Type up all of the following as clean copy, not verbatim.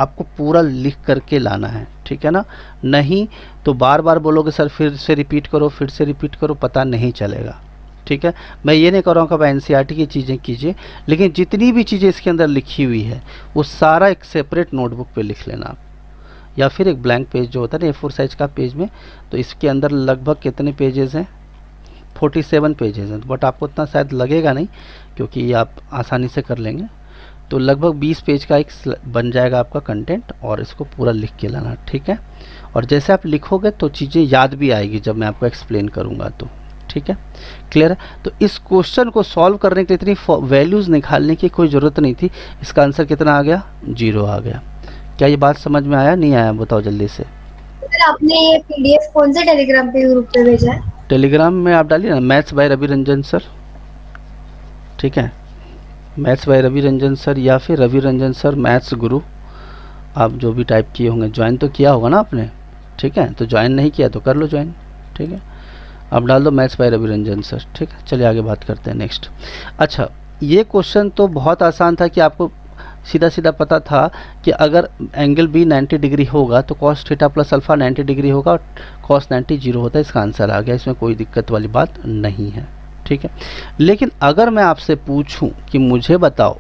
आपको पूरा लिख करके लाना है, ठीक है ना। नहीं तो बार बार बोलोगे सर फिर से रिपीट करो, फिर से रिपीट करो, पता नहीं चलेगा, ठीक है। मैं ये नहीं कर रहा हूँ कि आप एनसीईआरटी की चीज़ें कीजिए, लेकिन जितनी भी चीज़ें इसके अंदर लिखी हुई है वो सारा एक सेपरेट नोटबुक पे लिख लेना आप, या फिर एक ब्लैंक पेज जो होता है ना A4 साइज का पेज में। तो इसके अंदर लगभग कितने पेजेस हैं, 47 पेजेस हैं, बट आपको उतना शायद लगेगा नहीं क्योंकि आप आसानी से कर लेंगे। तो लगभग 20 पेज का एक बन जाएगा आपका कंटेंट, और इसको पूरा लिख के लाना, ठीक है। और जैसे आप लिखोगे तो चीज़ें याद भी आएगी जब मैं आपको एक्सप्लेन करूँगा तो, ठीक है, क्लियर है। तो इस क्वेश्चन को सॉल्व करने के लिए इतनी वैल्यूज़ निकालने की कोई ज़रूरत नहीं थी। इसका आंसर कितना आ गया, 0 आ गया। क्या ये बात समझ में आया, नहीं आया, बताओ जल्दी से। सर आपने ये पीडीएफ कौन से टेलीग्राम पे ग्रुप पे भेजा है? टेलीग्राम में आप डालिए ना maths by Ravi Ranjan sir, ठीक है, maths by Ravi Ranjan sir, या फिर रवि रंजन सर मैथ्स गुरु, आप जो भी टाइप किए होंगे। ज्वाइन तो किया होगा ना आपने, ठीक है, तो ज्वाइन नहीं किया तो कर लो ज्वाइन, ठीक है। आप डाल दो maths by Ravi Ranjan sir, ठीक है। चलिए आगे बात करते हैं नेक्स्ट। अच्छा, ये क्वेश्चन तो बहुत आसान था कि आपको सीधा सीधा पता था कि अगर एंगल बी 90 डिग्री होगा तो cos theta plus alpha 90 degree होगा और कॉस 90 जीरो होता है। इसका आंसर आ गया, इसमें कोई दिक्कत वाली बात नहीं है, ठीक है। लेकिन अगर मैं आपसे पूछूं कि मुझे बताओ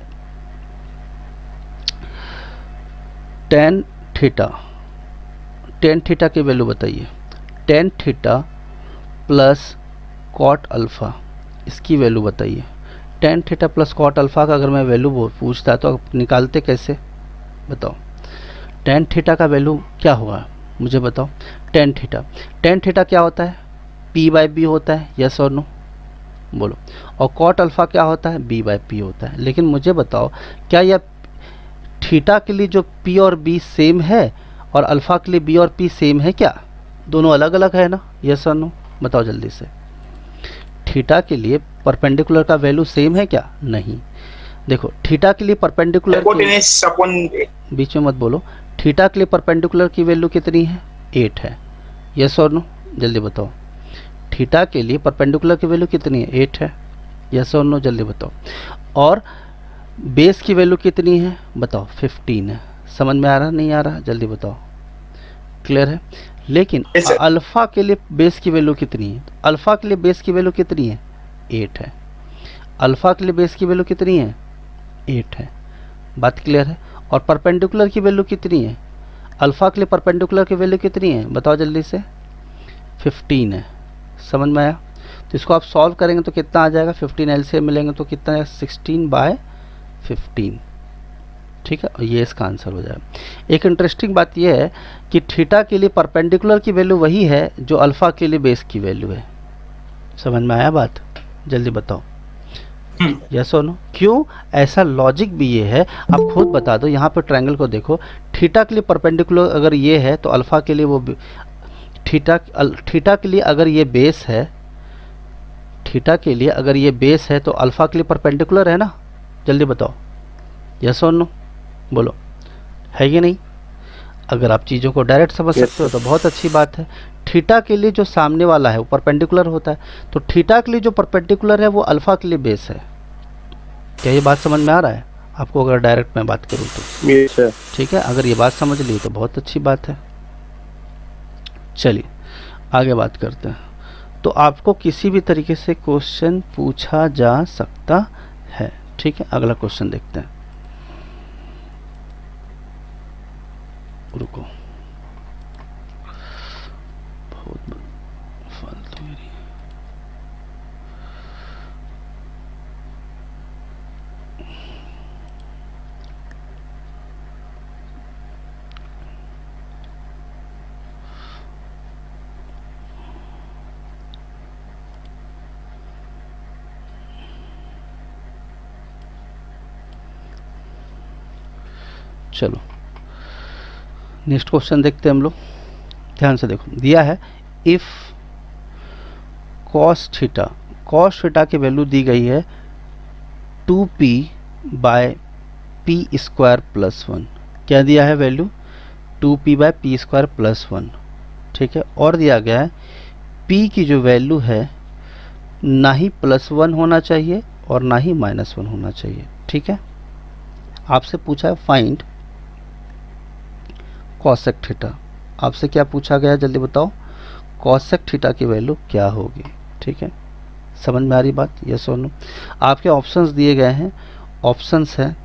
टेन थीटा की वैल्यू बताइए, tan theta plus cot alpha, इसकी वैल्यू बताइए। Tan theta plus cot alpha का अगर मैं वैल्यू पूछता तो आप निकालते कैसे, बताओ। टेन थीटा का वैल्यू क्या होगा मुझे बताओ। टेन थीटा क्या होता है, पी बाई बी होता है, यस और नो बोलो। और कॉट अल्फ़ा क्या होता है, बी बाई पी होता है। लेकिन मुझे बताओ क्या यह थीटा के लिए जो पी और बी सेम है और अल्फ़ा के लिए बी और पी सेम है क्या, दोनों अलग अलग है ना, यस और नो बताओ जल्दी से। थीटा के लिए परपेंडिकुलर का वैल्यू सेम है क्या, नहीं। देखो थीटा के लिए परपेंडिकुलर बीच में मत बोलो, थीटा के लिए परपेंडिकुलर की वैल्यू कितनी है, 8 है, यस और नो जल्दी बताओ। थीटा के लिए परपेंडिकुलर की वैल्यू कितनी है, 8 है, यस और नो जल्दी बताओ। और बेस की वैल्यू कितनी है बताओ, 15 है। समझ में आ रहा नहीं आ रहा जल्दी बताओ, क्लियर है। लेकिन अल्फ़ा के लिए बेस की वैल्यू कितनी है, अल्फ़ा के लिए बेस की वैल्यू कितनी है, 8 है। अल्फ़ा के लिए बेस की वैल्यू कितनी है, 8 है, बात क्लियर है। और परपेंडिकुलर की वैल्यू कितनी है, अल्फ़ा के लिए परपेंडिकुलर की वैल्यू कितनी है बताओ जल्दी से, 15 है। समझ में आया। तो इसको आप सॉल्व करेंगे तो कितना आ जाएगा, 15 एलसीएम मिलेंगे तो कितना है, 16/15, ठीक है। और ये इसका आंसर हो जाएगा। एक इंटरेस्टिंग बात यह है कि थीटा के लिए परपेंडिकुलर की वैल्यू वही है जो अल्फ़ा के लिए बेस की वैल्यू है। समझ में आया बात, जल्दी बताओ यस और नो। क्यों, ऐसा लॉजिक भी ये है, आप खुद बता दो। यहाँ पर ट्रायंगल को देखो, थीटा के लिए परपेंडिकुलर अगर ये है तो अल्फ़ा के लिए वो थीटा के लिए अगर ये बेस है, थीटा के लिए अगर ये बेस है तो अल्फ़ा के लिए परपेंडिकुलर है ना, जल्दी बताओ यस और नो बोलो, है ये नहीं। अगर आप चीज़ों को डायरेक्ट समझ सकते हो तो बहुत अच्छी बात है। थीटा के लिए जो सामने वाला है वो परपेंडिकुलर होता है, तो थीटा के लिए जो परपेंडिकुलर है वो अल्फ़ा के लिए बेस है। क्या ये बात समझ में आ रहा है आपको, अगर डायरेक्ट मैं बात करूँ तो, ठीक है। अगर ये बात समझ ली तो बहुत अच्छी बात है। चलिए आगे बात करते हैं। तो आपको किसी भी तरीके से क्वेश्चन पूछा जा सकता है, ठीक है। अगला क्वेश्चन देखते हैं, रुको बहुत फालतू मेरी। चलो नेक्स्ट क्वेश्चन देखते हैं हम लोग, ध्यान से देखो। दिया है इफ़ कॉस थीटा की वैल्यू दी गई है 2p/p² + 1। क्या दिया है वैल्यू, 2p/p² + 1, ठीक है। और दिया गया है p की जो वैल्यू है ना ही +1 होना चाहिए और ना ही -1 होना चाहिए, ठीक है। आपसे पूछा है फाइंड कॉसेक थीटा। आपसे क्या पूछा गया है जल्दी बताओ, कॉसेक थीटा की वैल्यू क्या होगी। ठीक है, समझ में आ रही बात, यस और नो। आपके ऑप्शंस दिए गए हैं, ऑप्शंस है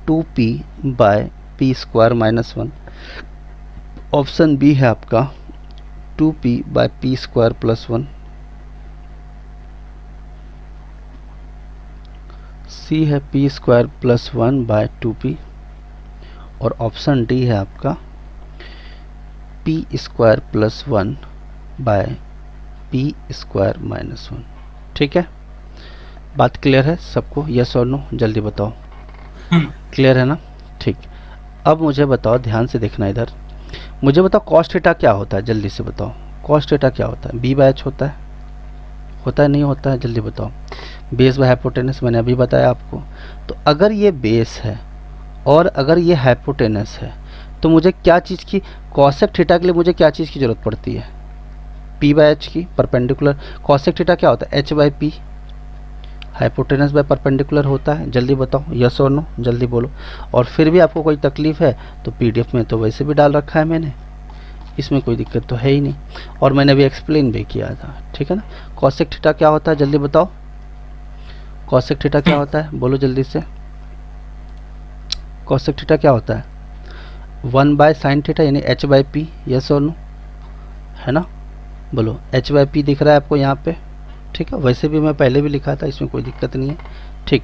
2p/p²-1, ऑप्शन बी है आपका 2p/p²+1, सी है p²+1/2p, और ऑप्शन डी है आपका p²+1/p²-1। ठीक है, बात क्लियर है सबको, यस और नो, जल्दी बताओ। क्लियर है ना, ठीक। अब मुझे बताओ, ध्यान से देखना इधर, मुझे बताओ कॉस थीटा क्या होता है, जल्दी से बताओ। कॉस थीटा क्या होता है, b/h होता है, नहीं होता है, जल्दी बताओ। बेस बाय हाइपोटेनस मैंने अभी बताया आपको। तो अगर ये बेस है और अगर ये हाइपोटेनस है तो मुझे क्या चीज़ की, कॉसेक थीटा के लिए मुझे क्या चीज़ की ज़रूरत पड़ती है, p/h की, परपेंडिकुलर। कॉसेक थीटा क्या होता है, h/p, हाइपोटेनस बाय परपेंडिकुलर होता है। जल्दी बताओ, यस और नो, जल्दी बोलो। और फिर भी आपको कोई तकलीफ़ है तो पीडीएफ में तो वैसे भी डाल रखा है मैंने, इसमें कोई दिक्कत तो है ही नहीं, और मैंने अभी एक्सप्लेन भी किया था। ठीक है ना, कॉसेक थीटा क्या होता है, जल्दी बताओ। कॉसेक थीटा क्या होता है, बोलो जल्दी से। कॉसेक थीटा क्या होता है, 1/sin थीटा यानी h/p, यस और नो, है ना। बोलो, h/p दिख रहा है आपको यहाँ पे। ठीक है, वैसे भी मैं पहले भी लिखा था, इसमें कोई दिक्कत नहीं है। ठीक,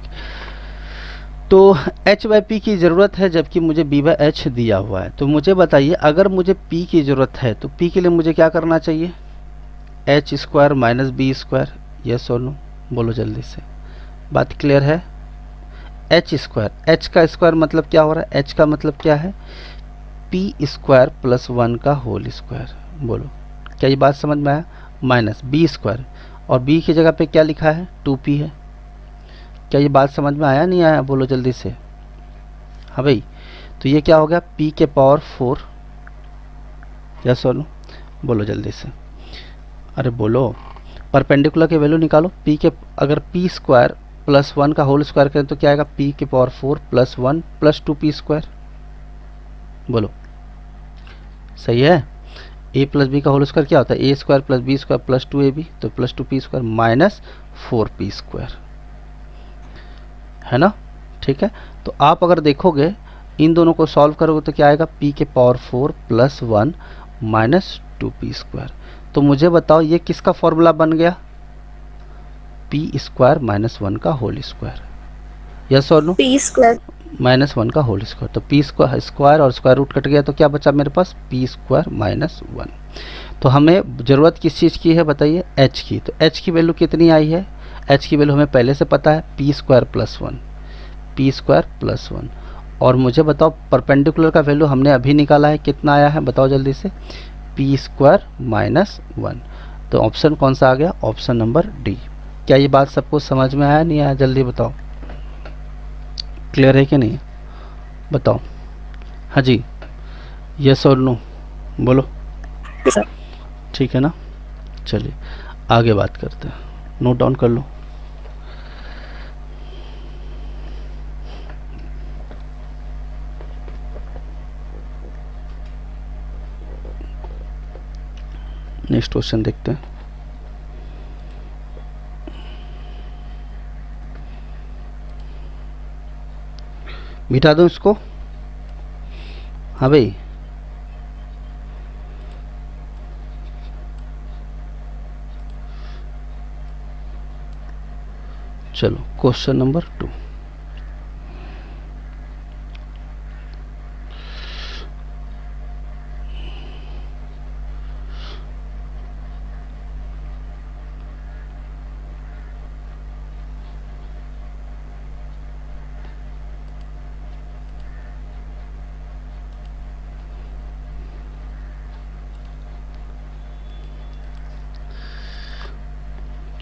तो h/p की ज़रूरत है जबकि मुझे b/h दिया हुआ है। तो मुझे बताइए, अगर मुझे p की ज़रूरत है तो p के लिए मुझे क्या करना चाहिए, h² - b², यस और नो, बोलो जल्दी से। बात क्लियर है, h², h का स्क्वायर मतलब क्या हो रहा है, h का मतलब क्या है, p² + 1 का होल स्क्वायर। बोलो, क्या ये बात समझ में आया, माइनस b², और b की जगह पे क्या लिखा है, 2p है। क्या ये बात समझ में आया नहीं आया, बोलो जल्दी से। हाँ भाई, तो ये क्या हो गया, p⁴, यस और नो, बोलो जल्दी से। अरे बोलो, परपेंडिकुलर की वैल्यू निकालो, अगर p² + 1 का होल स्क्वायर करें तो क्या आएगा, p⁴ + 1 + 2p²। बोलो, सही है। a + b का होल स्क्वायर क्या होता है, a² + b² + 2ab, तो +2p² - 4p², है ना। ठीक है, तो आप अगर देखोगे इन दोनों को सॉल्व करोगे तो क्या आएगा, p⁴ + 1 - 2p²। तो मुझे बताओ ये किसका फॉर्मूला बन गया, p² - 1 का होल स्क्वायर, यस और नो, p²। -1 का होल स्क्वायर। तो p² और स्क्वायर रूट कट गया तो क्या बचा मेरे पास, p² - 1। तो हमें ज़रूरत किस चीज़ की है बताइए, h की। तो h की वैल्यू कितनी आई है, h की वैल्यू हमें पहले से पता है, p² + 1। और मुझे बताओ परपेंडिकुलर का वैल्यू हमने अभी निकाला है, कितना आया है बताओ जल्दी से, p² - 1। तो ऑप्शन कौन सा आ गया, ऑप्शन नंबर डी। क्या ये बात सबको समझ में आया नहीं आया, जल्दी बताओ। क्लियर है कि नहीं, बताओ। हाँ जी, यस और नो, बोलो। ठीक है ना, चलिए आगे बात करते हैं, नोट डाउन कर लो। नेक्स्ट क्वेश्चन देखते हैं। मिटा दूं इसको, हाँ भाई, चलो क्वेश्चन नंबर 2।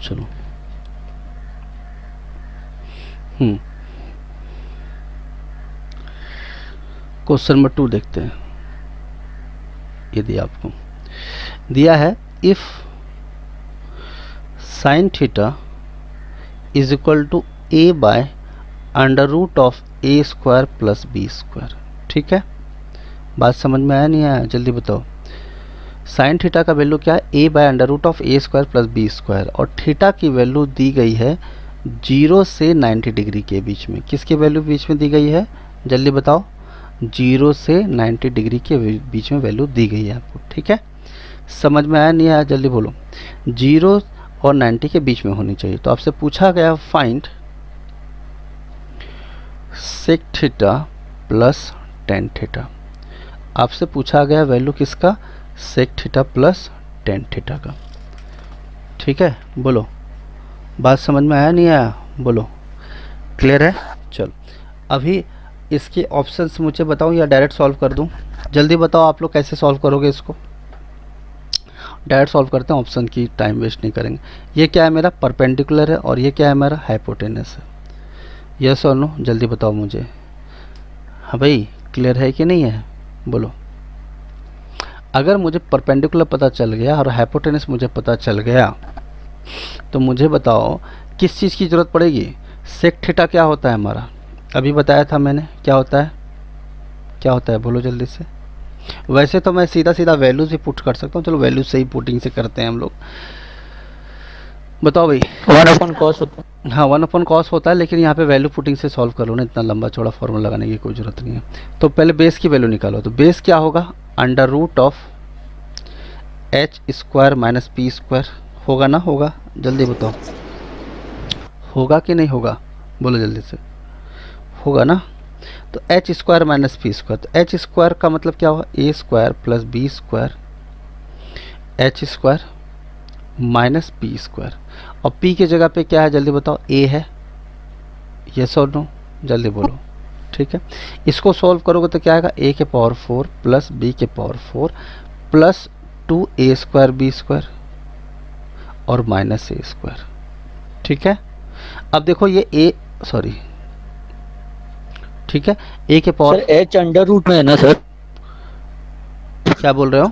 चलो, क्वेश्चन नंबर 2 देखते हैं। ये दिया आपको, दिया है, if sin theta is equal to a/√a² + b²। ठीक है, बात समझ में आया नहीं आया, जल्दी बताओ। साइन थीटा का वैल्यू क्या है, A by under root of A square plus B square, और थीटा की वैल्यू दी गई है 0 से 90 डिग्री के बीच में। किसकी वैल्यू बीच में दी गई है, जल्दी बताओ। 0 से 90 डिग्री के बीच में वैल्यू दी गई है आपको, ठीक है। समझ में आया नहीं आया, जल्दी बोलो। 0 और 90 के बीच में होनी चाहिए। तो आपसे पूछा गया find sec theta plus tan theta. आपसे पूछा गया वैल्यू किसका, sec theta plus tan theta का, ठीक है। बोलो, बात समझ में आया नहीं आया, बोलो। क्लियर है। चलो अभी इसके ऑप्शंस मुझे बताओ या डायरेक्ट सॉल्व कर दूं, जल्दी बताओ आप लोग कैसे सॉल्व करोगे इसको। डायरेक्ट सॉल्व करते हैं, ऑप्शन की टाइम वेस्ट नहीं करेंगे। ये क्या है मेरा, परपेंडिकुलर है, और ये क्या है मेरा, हाइपोटेनस है। यस और नो, जल्दी बताओ मुझे। हाँ भाई, क्लियर है कि नहीं है, बोलो। अगर मुझे परपेंडिकुलर पता चल गया और हाइपोटेनस मुझे पता चल गया तो मुझे बताओ किस चीज़ की ज़रूरत पड़ेगी। सेक थीटा क्या होता है हमारा, अभी बताया था मैंने, क्या होता है, क्या होता है, बोलो जल्दी से। वैसे तो मैं सीधा सीधा वैल्यूज भी पुट कर सकता हूँ, चलो वैल्यूज से ही पुटिंग से करते हैं हम लोग। बताओ भाई। 1/cos होता है। हाँ 1/cos होता है, लेकिन यहाँ पे वैल्यू पुटिंग से सॉल्व कर लो ना, इतना लंबा चौड़ा फॉर्मूला लगाने की कोई ज़रूरत नहीं है। तो पहले बेस की वैल्यू निकालो। तो बेस क्या होगा, under root of H square minus P square, होगा ना, होगा, जल्दी बताओ, होगा कि नहीं होगा, बोलो जल्दी से, होगा ना। तो H square minus P square, तो एच स्क्वायर का मतलब क्या होगा, A square plus B square H square minus P square, और पी की जगह पे क्या है, जल्दी बताओ, ए है। यस और नो, जल्दी बोलो, ठीक है। इसको सॉल्व करोगे तो क्या आएगा, ए के पावर 4 प्लस बी के power 4 plus 2a square B square और माइनस ए स्क्वायर, ठीक है। अब देखो ये ए, सॉरी, ठीक है, ए के power, sir H under root में है ना सर, क्या बोल रहे हो,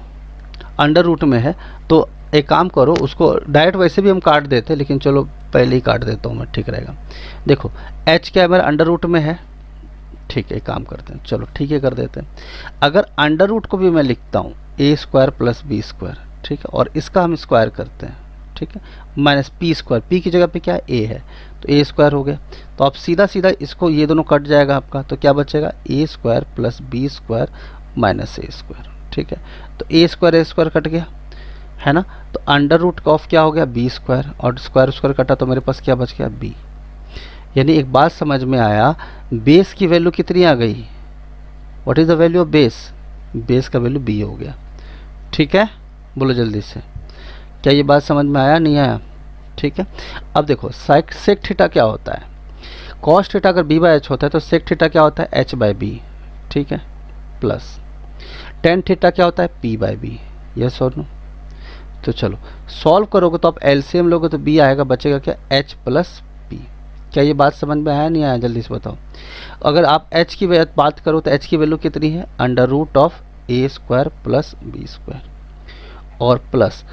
अंडर रूट में है। तो एक काम करो, उसको डायरेक्ट वैसे भी हम काट देते, लेकिन चलो पहले ही काट देता हूँ मैं, ठीक रहेगा। देखो एच क्या है मेरा, अंडर रूट में है, ठीक है, एक काम करते हैं, चलो ठीक है कर देते हैं। अगर अंडर रूट को भी मैं लिखता हूँ ए स्क्वायर प्लस बी स्क्वायर, ठीक है, और इसका हम स्क्वायर करते हैं, ठीक है, माइनस पी स्क्वायर, पी की जगह पे क्या है, ए है, तो ए स्क्वायर हो गया। तो आप सीधा सीधा इसको, ये दोनों कट जाएगा आपका, तो क्या बचेगा, A square plus B square minus A square, ठीक है। तो ए स्क्वायर कट गया, है ना। तो अंडर रूट का ऑफ क्या हो गया, बी स्क्वायर, और स्क्वायर स्क्वायर कटा तो मेरे पास क्या बच गया, बी। यानी एक बात समझ में आया, बेस की वैल्यू कितनी आ गई, what is the value of base, base का वैल्यू बी हो गया, ठीक है। बोलो जल्दी से, क्या ये बात समझ में आया नहीं आया, ठीक है। अब देखो सेक थीटा क्या होता है, कॉस थीटा अगर बी बाय एच होता है तो सेक थीटा क्या होता है, एच बाय बी, ठीक है, प्लस टेन थीटा क्या होता है, पी बाय बी। यस और नो। तो चलो सॉल्व करोगे तो आप एलसीएम लोगे तो बी आएगा, बचेगा क्या, एच प्लस पी। क्या ये बात समझ में आया नहीं आया, जल्दी से बताओ। अगर आप एच की बात करो तो एच की वैल्यू कितनी है, under root of A square plus B square, और प्लस,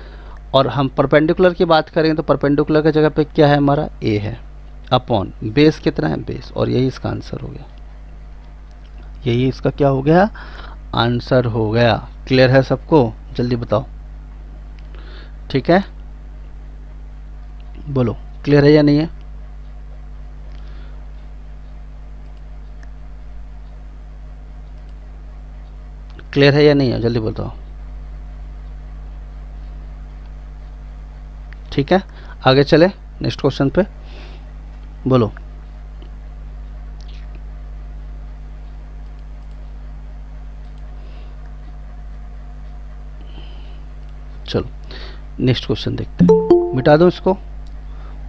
और हम परपेंडिकुलर की बात करें तो परपेंडिकुलर की जगह पे क्या है हमारा, ए है, अपॉन बेस कितना है, बेस, और यही इसका आंसर हो गया, यही इसका क्या हो गया, आंसर हो गया। क्लियर है सबको, जल्दी बताओ, ठीक है, बोलो क्लियर है या नहीं है। क्लियर है या नहीं है, जल्दी बताओ, ठीक है। आगे चले नेक्स्ट क्वेश्चन पे, बोलो। चलो नेक्स्ट क्वेश्चन देखते हैं, मिटा दो इसको,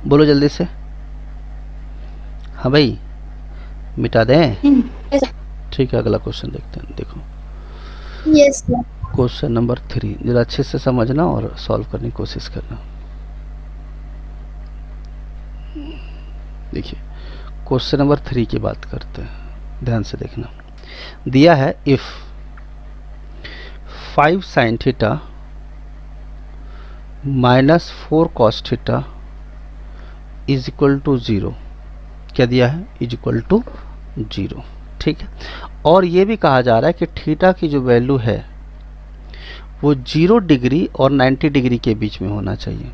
बोलो जल्दी से। हाँ भाई मिटा दें, ठीक है। अगला क्वेश्चन देखते हैं, देखो यस सर। क्वेश्चन नंबर 3, जरा अच्छे से समझना और सॉल्व करने की कोशिश करना। देखिए क्वेश्चन नंबर 3 की बात करते हैं, ध्यान से देखना। दिया है if 5 sin theta minus 4 cos theta is equal to 0। क्या दिया है, इज इक्वल टू 0। ठीक है। और ये भी कहा जा रहा है कि थीटा की जो वैल्यू है वो 0 डिग्री और 90 डिग्री के बीच में होना चाहिए।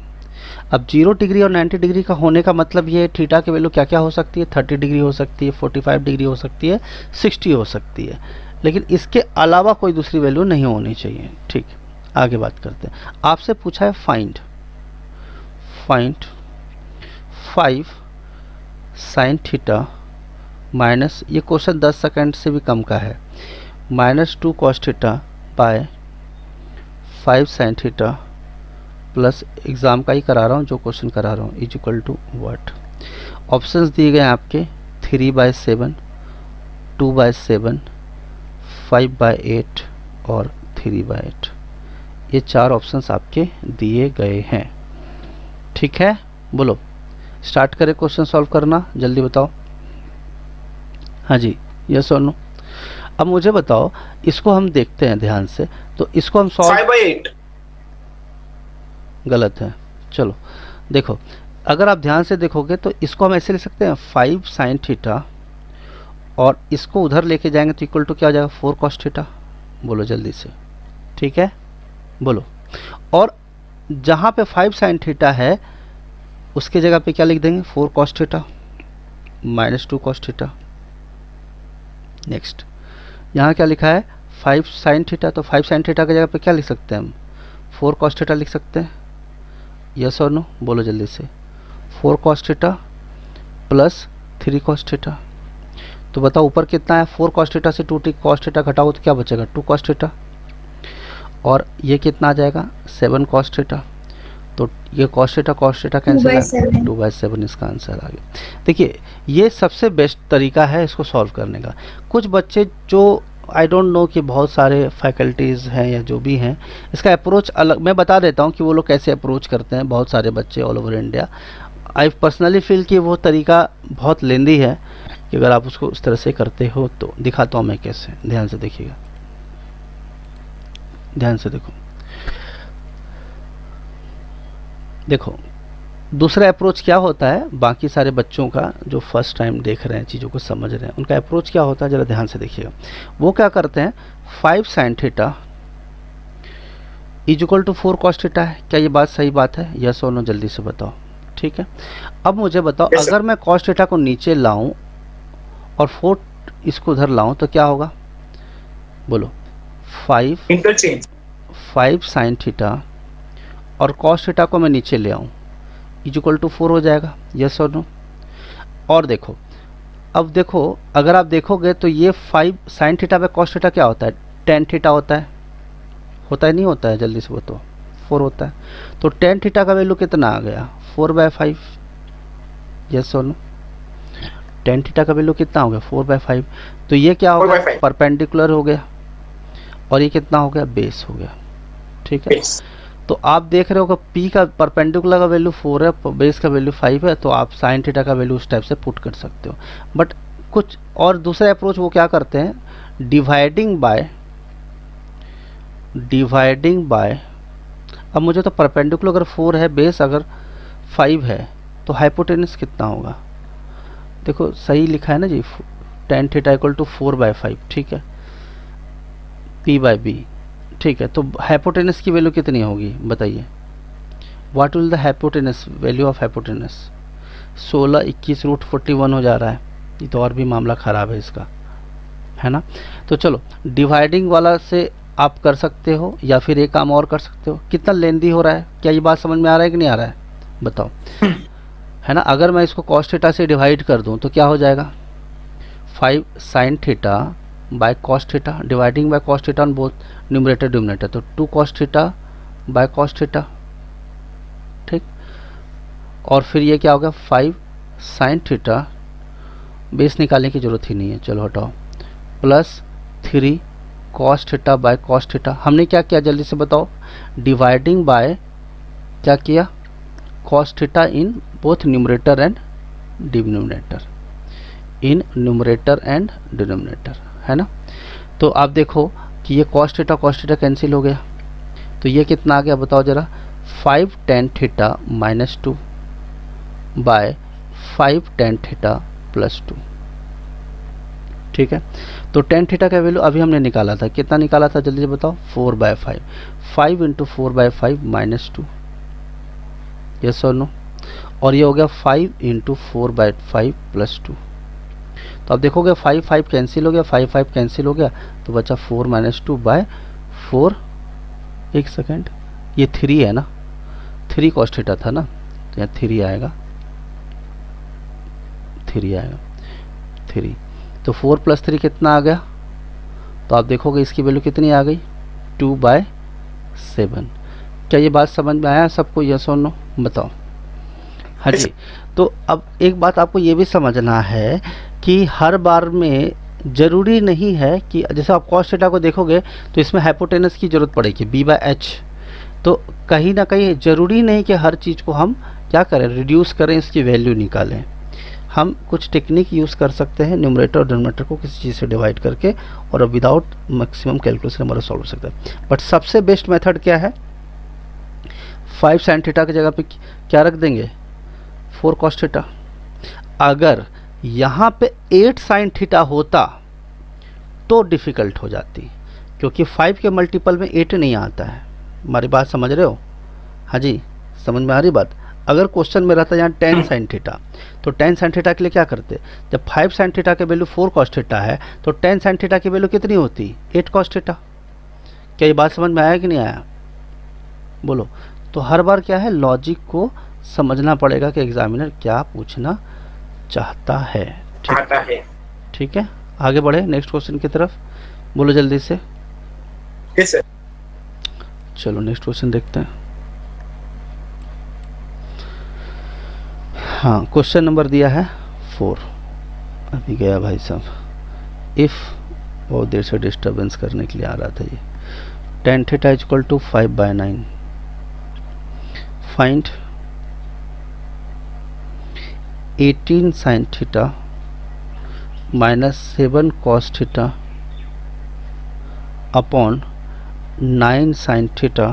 अब 0 डिग्री और 90 डिग्री का होने का मतलब ये थीटा की वैल्यू क्या क्या हो सकती है, 30 डिग्री हो सकती है, 45 डिग्री हो सकती है, 60 हो सकती है, लेकिन इसके अलावा कोई दूसरी वैल्यू नहीं होनी चाहिए। ठीक, आगे बात करते हैं। आपसे पूछा है फाइंड 5 साइन थीटा माइनस, ये क्वेश्चन 10 सेकंड से भी कम का है, -2 cos theta by 5 sine theta plus, exam का ही करा रहा हूँ, जो क्वेश्चन करा रहा हूँ, is equal to what. Options दिए गए हैं आपके 3/7, 2/7, 5/8 और 3/8। ये 4 ऑप्शंस आपके दिए गए हैं। ठीक है, बोलो स्टार्ट करें क्वेश्चन सॉल्व करना, जल्दी बताओ। हाँ जी, यस और नो। अब मुझे बताओ, इसको हम देखते हैं ध्यान से, तो इसको हम सॉल्व 5/8 गलत है। चलो देखो, अगर आप ध्यान से देखोगे तो इसको हम ऐसे लिख सकते हैं 5 साइन थीटा, और इसको उधर लेके जाएंगे तो इक्वल टू क्या हो जाएगा, 4 कॉस थीटा। बोलो जल्दी से, ठीक है बोलो। और जहाँ पे 5 साइन थीटा है उसके जगह पे क्या लिख देंगे, 4 cos theta -2 cos theta. Next, यहाँ क्या लिखा है 5 साइन थीटा, तो 5 साइन थीटा की जगह पे क्या लिख सकते हैं हम, 4 कॉस थीटा लिख सकते हैं। यस और नो, बोलो जल्दी से। 4 cos theta plus 3 cos theta. तो बताओ ऊपर कितना है, 4 कॉस थीटा से 2 कॉस थीटा घटाओ तो क्या बचेगा, 2 कॉस थीटा। और ये कितना आ जाएगा, 7 कॉस थीटा। तो ये कॉस थीटा कैंसिल है, 2/7 इसका आंसर आ गया। देखिए ये सबसे बेस्ट तरीका है इसको सॉल्व करने का। कुछ बच्चे जो आई डोंट नो कि बहुत सारे फैकल्टीज़ हैं या जो भी हैं, इसका अप्रोच अलग, मैं बता देता हूँ कि वो लोग कैसे अप्रोच करते हैं। बहुत सारे बच्चे all over India, I personally feel कि वो तरीका बहुत लेंदी है, कि अगर आप उसको उस तरह से करते हो तो दिखाता हूँ मैं कैसे। ध्यान से देखिएगा, ध्यान से देखो। देखो दूसरा अप्रोच क्या होता है, बाकी सारे बच्चों का जो फर्स्ट टाइम देख रहे हैं, चीज़ों को समझ रहे हैं, उनका अप्रोच क्या होता है, ज़रा ध्यान से देखिएगा। वो क्या करते हैं, 5 sine theta is equal to 4 cos theta है। क्या ये बात सही बात है, यस और नो, जल्दी से बताओ। ठीक है, अब मुझे बताओ, yes, अगर मैं कॉस थीटा को नीचे लाऊं और 4 इसको उधर लाऊं तो क्या होगा, बोलो। 5 इंटरचेंज 5 साइन थीटा और कॉस थीटा को मैं नीचे ले आऊँ, इज इक्वल टू 4 हो जाएगा। यस और नो। और देखो, अब देखो अगर आप देखोगे तो ये 5 साइन थीटा पे कॉस थीटा क्या होता है, tan थीटा होता है नहीं होता है, जल्दी से बताओ। 4 होता है। तो tan थीटा का वैल्यू कितना आ गया, 4/5। यस और नो, tan थीटा का वैल्यू कितना हो गया, 4/5। तो ये क्या हो गया, 4/5 परपेंडिकुलर हो गया, और ये कितना हो गया, बेस हो गया। ठीक है, तो आप देख रहे हो कि P का परपेंडिकुलर का वैल्यू 4 है, बेस का वैल्यू 5 है, तो आप साइन थीटा का वैल्यू उस टाइप से पुट कर सकते हो। बट कुछ और दूसरा अप्रोच वो क्या करते हैं, डिवाइडिंग बाय। अब मुझे तो परपेंडिकुलर अगर 4 है, बेस अगर 5 है, तो हाइपोटेनस कितना होगा, देखो सही लिखा है ना जी, tan थीटा इक्वल टू 4/5। ठीक है, P/B। ठीक है, तो हाइपोटेनस की वैल्यू कितनी होगी बताइए, what will the hypotenuse, value of hypotenuse 16, 21 √41 हो जा रहा है। ये तो और भी मामला ख़राब है इसका, है ना। तो चलो डिवाइडिंग वाला से आप कर सकते हो, या फिर एक काम और कर सकते हो। कितना लेंदी हो रहा है, क्या ये बात समझ में आ रहा है कि नहीं आ रहा है, बताओ, है ना। अगर मैं इसको कॉस थीटा से डिवाइड कर दूं तो क्या हो जाएगा, 5 sine theta by cos theta, dividing by cos theta on both numerator denominator, तो 2 cos theta by cos theta. ठीक, और फिर ये क्या होगा, 5 साइन थीटा, बेस निकालने की जरूरत ही नहीं है, चलो हटाओ, plus 3 cos theta by cos theta. हमने क्या किया जल्दी से बताओ, डिवाइडिंग बाय क्या किया, cos theta in both numerator and denominator, है ना। तो आप देखो कि ये कॉस थीटा कैंसिल हो गया, तो ये कितना आ गया बताओ ज़रा, 5 tan theta -2 by 5 tan theta +2। ठीक है। तो टेन थीटा का वैल्यू अभी हमने निकाला था, कितना निकाला था जल्दी से बताओ, 4/5, 5 इंटू 4/5 -2, यस और नो, और ये हो गया 5 इंटू 4/5 +2। तो अब देखोगे 5 5 कैंसिल हो गया, 5 5 कैंसिल हो गया, तो बचा 4 - 2/4। एक सेकेंड, ये 3 है ना, 3 cos थीटा था ना, तो यहाँ 3 आएगा, 3 आएगा, 3। तो 4 + 3 कितना आ गया, तो आप देखोगे इसकी वैल्यू कितनी आ गई, 2/7। क्या ये बात समझ में आया सबको, यस और नो, बताओ। हाँ जी। तो अब एक बात आपको ये भी समझना है कि हर बार में ज़रूरी नहीं है कि जैसे आप cos थीटा को देखोगे तो इसमें हाइपोटेनस की ज़रूरत पड़ेगी b/h। तो कहीं ना कहीं ज़रूरी नहीं कि हर चीज़ को हम क्या करें, रिड्यूस करें, इसकी वैल्यू निकालें। हम कुछ टेक्निक यूज़ कर सकते हैं, न्यूमरेटर और डिनोमिनेटर को किसी चीज़ से डिवाइड करके, और विदाउट मैक्सिमम कैलकुलेशन हमारा सॉल्व हो सकता है। बट सबसे बेस्ट मेथड क्या है, 5 sin थीटा की जगह पे क्या रख देंगे, 4 cos थीटा। अगर यहाँ पे 8 sin थीटा होता तो डिफ़िकल्ट हो जाती, क्योंकि 5 के मल्टीपल में 8 नहीं आता है। हमारी बात समझ रहे हो, हाँ जी, समझ में आ रही बात। अगर क्वेश्चन में रहता यहाँ 10 sin थीटा, तो 10 sin थीटा के लिए क्या करते, जब 5 sin थीटा की वैल्यू 4 cos थीटा है, तो 10 sin थीटा की वैल्यू कितनी होती, 8 cos थीटा। क्या ये बात समझ में आया कि नहीं आया, बोलो। तो हर बार क्या है, लॉजिक को समझना पड़ेगा कि एग्जामिनर क्या पूछना चाहता है। ठीक है, आगे बढ़े नेक्स्ट क्वेश्चन की तरफ, बोलो जल्दी से। Yes sir. चलो नेक्स्ट क्वेश्चन देखते हैं। हाँ, क्वेश्चन नंबर दिया है 4, अभी गया भाई साहब, इफ़ बहुत देर से डिस्टर्बेंस करने के लिए आ रहा था ये। tan theta = 5/9, find 18 sin theta -7 cos theta upon 9 sin theta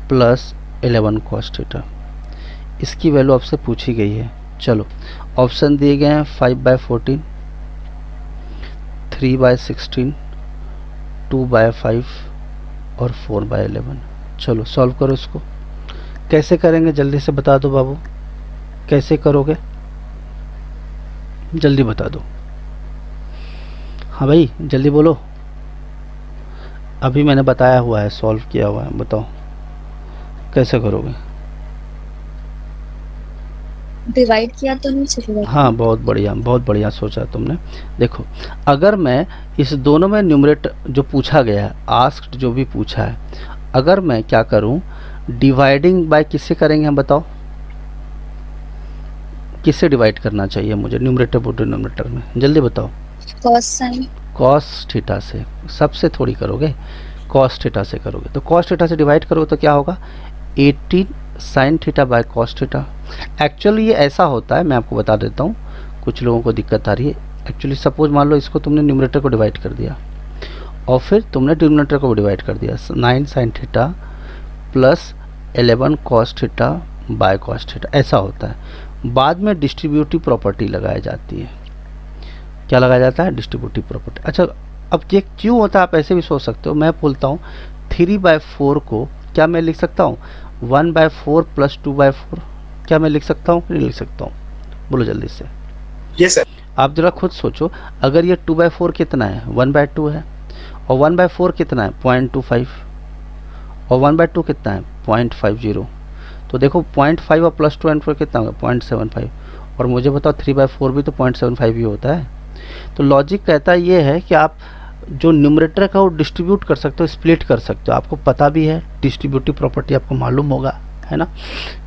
plus 11 cos theta. इसकी वैल्यू आपसे पूछी गई है। चलो ऑप्शन दिए गए हैं 5/14, 3/16, 2/5 और 4/11। चलो सॉल्व करो इसको। कैसे करेंगे जल्दी से बता दो बाबू, कैसे करोगे जल्दी बता दो। हाँ भाई जल्दी बोलो, अभी मैंने बताया हुआ है, सॉल्व किया हुआ है, बताओ कैसे करोगे। डिवाइड किया तो नहीं चलेगा। हाँ बहुत बढ़िया सोचा तुमने। देखो अगर मैं इस दोनों में न्यूमरेटर जो पूछा गया है, आस्क्ड जो भी पूछा है, अगर मैं क्या करूं, डिवाइडिंग बाय किससे करेंगे हम बताओ, किससे डिवाइड करना चाहिए मुझे न्यूमरेटर और डिनोमिनेटर में, जल्दी बताओ। cos sin cos थीटा से, सबसे थोड़ी करोगे, cos थीटा से करोगे, तो cos थीटा से डिवाइड करोगे तो क्या होगा, 18 sin theta by cos theta. Actually ये ऐसा होता है, मैं आपको बता देता हूँ, कुछ लोगों को दिक्कत आ रही है। एक्चुअली सपोज मान लो इसको तुमने न्यूमरेटर को डिवाइड कर दिया और फिर तुमने डिनोमिनेटर को डिवाइड कर दिया, 9 sin theta plus 11 cos theta by cos theta, ऐसा होता है। बाद में डिस्ट्रीब्यूटिव प्रॉपर्टी लगाई जाती है। क्या लगाया जाता है, डिस्ट्रीब्यूटिव प्रॉपर्टी। अच्छा अब ये क्यों होता है आप ऐसे भी सोच सकते हो, मैं बोलता हूँ 3/4 को क्या मैं लिख सकता हूँ 1/4 प्लस 2/4, क्या मैं लिख सकता हूँ, नहीं लिख सकता हूँ, बोलो जल्दी से। Yes sir. आप जरा खुद सोचो, अगर ये 2/4 कितना है, 1/2 है, और 1/4 कितना है 0.25, और 1/2 कितना है 0.50। तो देखो 0.5 और प्लस 2 एंड 4 कितना होगा 0.75, और मुझे बताओ 3/4 भी तो 0.75 ही होता है। तो लॉजिक कहता ये है कि आप जो न्यूमरेटर का वो डिस्ट्रीब्यूट कर सकते हो, स्प्लिट कर सकते हो, आपको पता भी है, डिस्ट्रीब्यूटिव प्रॉपर्टी आपको मालूम होगा, है ना।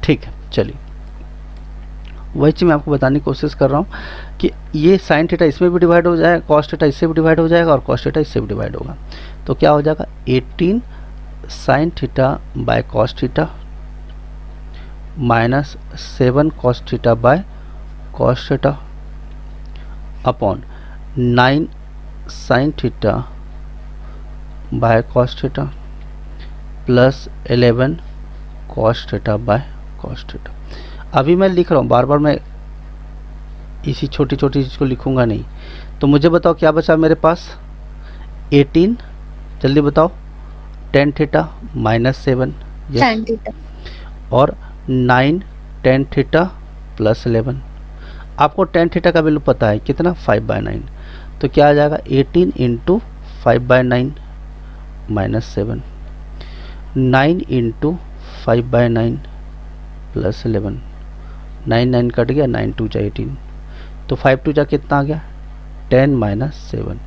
ठीक है चलिए, वही चीज़ मैं आपको बताने की कोशिश कर रहा हूँ कि ये साइन थीटा इसमें भी डिवाइड हो जाएगा, कॉस थीटा इससे भी डिवाइड हो जाएगा, और कॉस थीटा इससे भी डिवाइड होगा। तो क्या हो जाएगा 18 sign theta by cos theta minus 7 cos theta by cos theta upon 9 sign theta by cos theta plus 11 cos theta by cos theta. अभी मैं लिख रहा हूँ, बार बार मैं इसी छोटी छोटी चीज़ को लिखूंगा नहीं। तो तो मुझे बताओ क्या बचा मेरे पास, 18, जल्दी बताओ, tan theta minus 7, tan theta और 9 टेन थीटा प्लस 11। आपको टेन थीटा का वैल्यू पता है कितना, 5/9, तो क्या आ जाएगा 18 into 5/9 minus 7, 9 into 5/9 plus 11, 9 9 cut गया, 9 2 जा 18, तो 5 2 जा कितना आ गया 10 माइनस 7,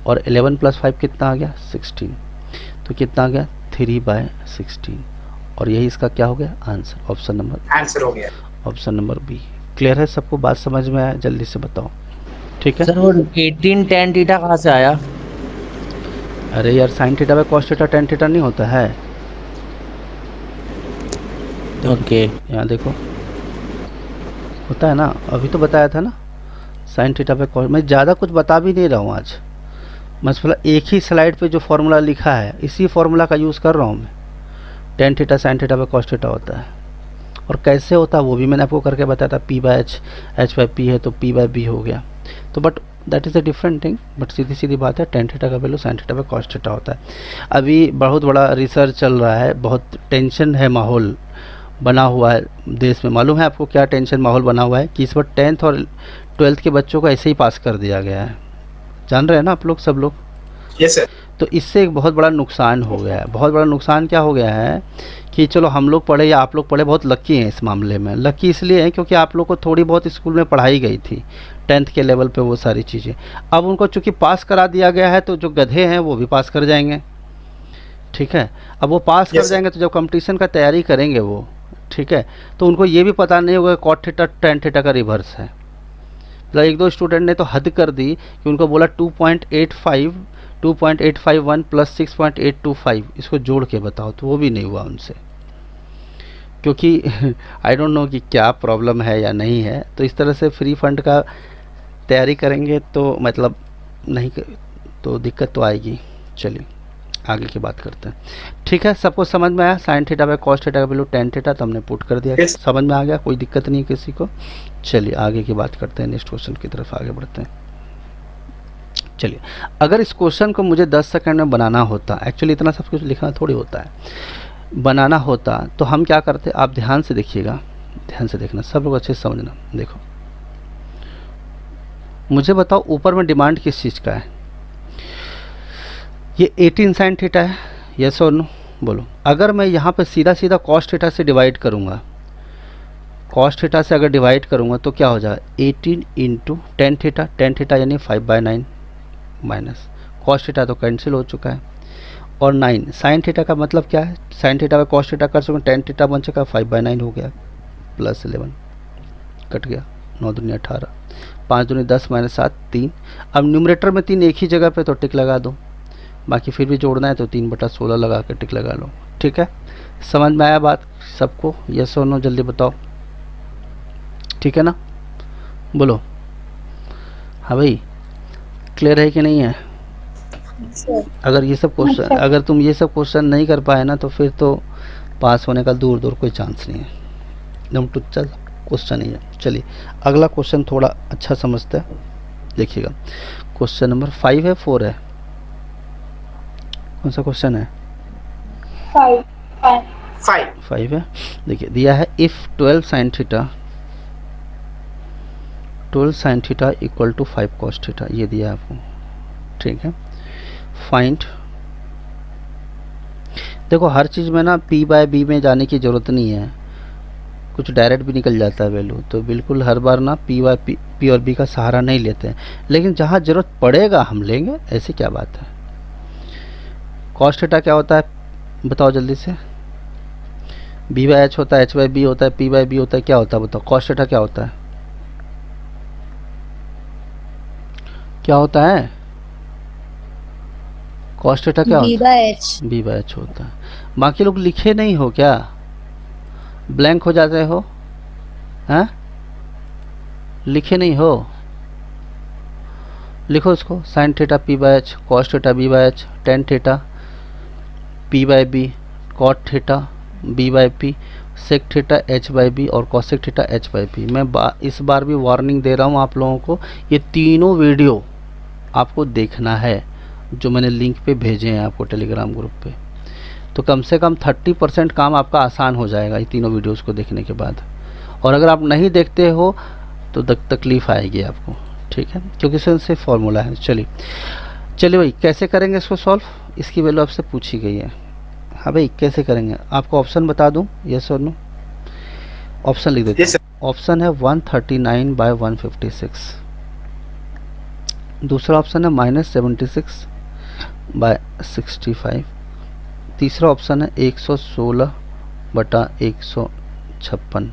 और 11 प्लस 5 कितना आ गया 16, तो कितना आ गया 3/16, और यही इसका क्या हो गया आंसर, ऑप्शन नंबर आंसर हो गया। Option number B. क्लियर है सबको, बात समझ में आया, जल्दी से बताओ। ठीक है सर वो 18 tan थीटा कहाँ से आया? अरे यार sign theta by cos theta tan theta नहीं होता है, ओके यहाँ देखो होता है ना, अभी तो बताया था ना, साइन थीटा बाय कॉस। मैं ज़्यादा कुछ बता भी नहीं रहा हूँ आज, मतलब एक ही स्लाइड पे जो फॉर्मूला लिखा है इसी फॉर्मूला का यूज़ कर रहा हूँ मैं। Tan theta sine theta by cos theta होता है, और कैसे होता है वो भी मैंने आपको करके बताया था, P/H, H/P है तो P/B हो गया, तो but that is a different thing, but सीधी सीधी बात है टेन थीटा का value sine theta by cos theta होता है। अभी बहुत बड़ा रिसर्च चल रहा है, बहुत टेंशन है, माहौल बना हुआ है देश में। मालूम है आपको क्या टेंशन माहौल बना हुआ है कि इस बार 10th और 12th के बच्चों को ऐसे ही पास कर दिया गया है, जान रहे हैं ना आप लोग सब लोग। Yes sir. तो इससे एक बहुत बड़ा नुकसान हो गया है। बहुत बड़ा नुकसान क्या हो गया है कि चलो हम लोग पढ़े या आप लोग पढ़े, बहुत लकी हैं इस मामले में। लकी इसलिए है क्योंकि आप लोग को थोड़ी बहुत स्कूल में पढ़ाई गई थी 10th के लेवल पे वो सारी चीज़ें। अब उनको चूँकि पास करा दिया गया है तो जो गधे हैं वो भी पास कर जाएंगे, ठीक है। अब वो पास कर जाएंगे तो जब कंपटीशन का तैयारी करेंगे वो, ठीक है, तो उनको ये भी पता नहीं होगा कॉट थीटा टेन थीटा का रिवर्स है। मतलब एक दो स्टूडेंट ने तो हद कर दी कि उनको बोला 2.851 प्लस 6.825 इसको जोड़ के बताओ, तो वो भी नहीं हुआ उनसे, क्योंकि आई डोंट नो कि क्या प्रॉब्लम है या नहीं है। तो इस तरह से फ्री फंड का तैयारी करेंगे तो मतलब नहीं तो दिक्कत तो आएगी। चलिए आगे की बात करते हैं, ठीक है। सबको समझ में आया, sign theta by cos theta का वैल्यू टेन थीटा तो हमने पुट कर दिया, समझ में आ गया, कोई दिक्कत नहीं है किसी को। चलिए आगे की बात करते हैं, नेक्स्ट क्वेश्चन की तरफ आगे बढ़ते हैं। चलिए, अगर इस क्वेश्चन को मुझे 10 सेकंड में बनाना होता, एक्चुअली इतना सब कुछ लिखना थोड़ी होता है, बनाना होता तो हम क्या करते, आप ध्यान से देखिएगा, ध्यान से देखना, सब लोग अच्छे से समझना। देखो मुझे बताओ ऊपर में डिमांड किस चीज़ का है, ये 18 साइन थीटा है, यस और नो बोलो। अगर मैं यहाँ पे सीधा सीधा कॉस थीटा से डिवाइड करूँगा, कॉस थीटा से अगर डिवाइड करूँगा तो क्या हो जाएगा 18 इंटू टेन थीटा यानी 5/9 माइनस कॉस थीटा तो कैंसिल हो चुका है, और 9 साइन थीटा का मतलब क्या है, sign theta by cos theta कर सकते, टेन थीटा बन चुका 5/9 हो गया, प्लस 11 कट गया, 9 दूनी 18, 5 दूनी 10 माइनस 7 3। अब न्यूमरेटर में 3 एक ही जगह पे तो टिक लगा दो, बाकी फिर भी जोड़ना है तो 3/16 लगा के टिक लगा लो, ठीक है। समझ में आया बात सबको, यस और नो जल्दी बताओ, ठीक है ना, बोलो हाँ भाई, क्लियर है कि नहीं है। अगर ये सब क्वेश्चन, अगर तुम ये सब क्वेश्चन नहीं कर पाए ना तो फिर तो पास होने का दूर दूर कोई चांस नहीं है, एकदम टुच्चा क्वेश्चन ही है। चलिए अगला क्वेश्चन थोड़ा अच्छा समझते हैं, देखिएगा क्वेश्चन नंबर 5 है 4 है, कौन सा क्वेश्चन है, 5 है। देखिए दिया है if 12 sine theta equal to 5 cos theta, ये दिया है आपको, ठीक है। फाइंड, देखो हर चीज़ में ना P/B में जाने की ज़रूरत नहीं है, कुछ डायरेक्ट भी निकल जाता है वैल्यू, तो बिल्कुल हर बार ना P और B का सहारा नहीं लेते हैं, लेकिन जहाँ ज़रूरत पड़ेगा हम लेंगे, ऐसी क्या बात है। कॉस थीटा क्या होता है बताओ जल्दी से, B/H होता है, H/B होता है, P/B होता है, क्या होता है बताओ, कॉस थीटा क्या होता है, क्या होता है कॉस थीटा क्या होता है, B/H होता है। बाकी लोग लिखे नहीं हो क्या, ब्लैंक हो जाते हो, हैं लिखे नहीं हो, लिखो इसको, sine theta P/H, cos theta B/H, tan theta P/B, cot theta B/P, sec theta H/B और कॉसेक थीटा H/P। मैं इस बार भी वार्निंग दे रहा हूँ आप लोगों को, ये तीनों वीडियो आपको देखना है, जो मैंने लिंक पे भेजे हैं आपको टेलीग्राम ग्रुप पे, तो कम से कम 30% काम आपका आसान हो जाएगा ये तीनों वीडियोस को देखने के बाद। और अगर आप नहीं देखते हो तो तकलीफ़ आएगी आपको, ठीक है, क्योंकि इससे फॉर्मूला है। चलिए भाई, कैसे करेंगे इसको सॉल्व, इसकी वैल्यू आपसे पूछी गई है। हाँ भाई, कैसे करेंगे, आपको ऑप्शन बता दूं, यस और नो? ऑप्शन लिख देते हैं। ऑप्शन है 139/156, दूसरा ऑप्शन है -76/65, तीसरा ऑप्शन है 116/156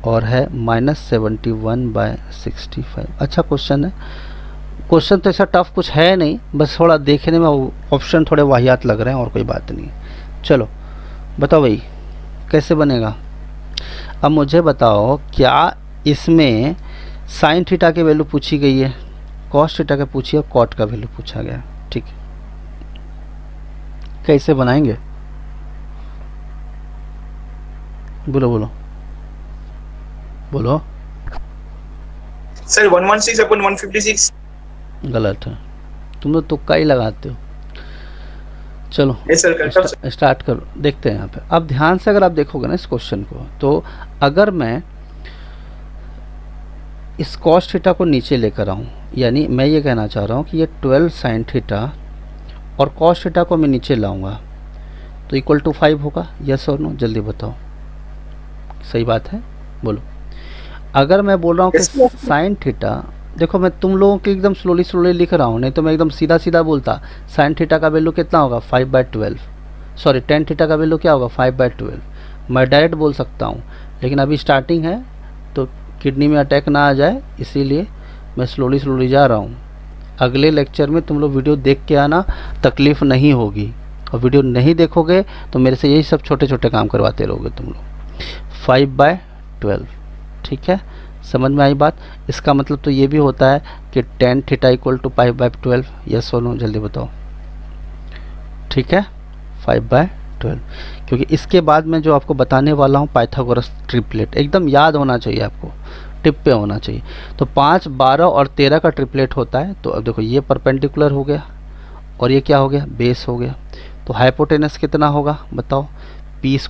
और है -71/65। अच्छा क्वेश्चन है, क्वेश्चन तो ऐसा टफ कुछ है नहीं, बस थोड़ा देखने में ऑप्शन थोड़े वाहियात लग रहे हैं और कोई बात नहीं है। चलो बताओ भाई कैसे बनेगा। अब मुझे बताओ, क्या इसमें साइन थीटा की वैल्यू पूछी गई है, कॉस थीटा का पूछी है, कॉट का वैल्यू पूछा गया, ठीक है, कैसे बनाएंगे, बोलो बोलो बोलो। सर 116/156। गलत है, तुम लोग तुक्का ही लगाते हो। चलो yes sir, correct sir. Start करो, देखते हैं यहाँ पे। अब ध्यान से अगर आप देखोगे ना इस क्वेश्चन को, तो अगर मैं इस कॉस थीटा को नीचे लेकर आऊँ, यानी मैं ये कहना चाह रहा हूँ कि ये 12 साइन थीटा और कॉस थीटा को मैं नीचे लाऊंगा तो इक्वल टू 5 होगा, यस और नो? जल्दी बताओ, सही बात है, बोलो। अगर मैं बोल रहा हूँ कि साइन थीटा, देखो मैं तुम लोगों के एकदम स्लोली लिख रहा हूँ, नहीं तो मैं एकदम सीधा बोलता। साइन थीटा का वैल्यू कितना होगा, 5/12, सॉरी टेन थीटा का वैल्यू क्या होगा, 5/12। मैं डायरेक्ट बोल सकता हूँ, लेकिन अभी स्टार्टिंग है तो किडनी में अटैक ना आ जाए, इसीलिए मैं स्लोली जा रहा हूँ। अगले लेक्चर में तुम लोग वीडियो देख के आना, तकलीफ़ नहीं होगी, और वीडियो नहीं देखोगे तो मेरे से यही सब छोटे काम करवाते रहोगे तुम लोग। 5/12, ठीक है, समझ में आई बात। इसका मतलब तो ये भी होता है कि tan theta equal to 5/12, yes और नो? जल्दी बताओ, ठीक है, 5/12। क्योंकि इसके बाद मैं जो आपको बताने वाला हूँ पाइथागोरस ट्रिपलेट, एकदम याद होना चाहिए आपको, टिप पे होना चाहिए। तो 5, 12 और 13 का ट्रिपलेट होता है। तो अब देखो, ये परपेंडिकुलर हो गया और ये क्या हो गया, बेस हो गया। तो हाइपोटेनस कितना होगा बताओ, p² +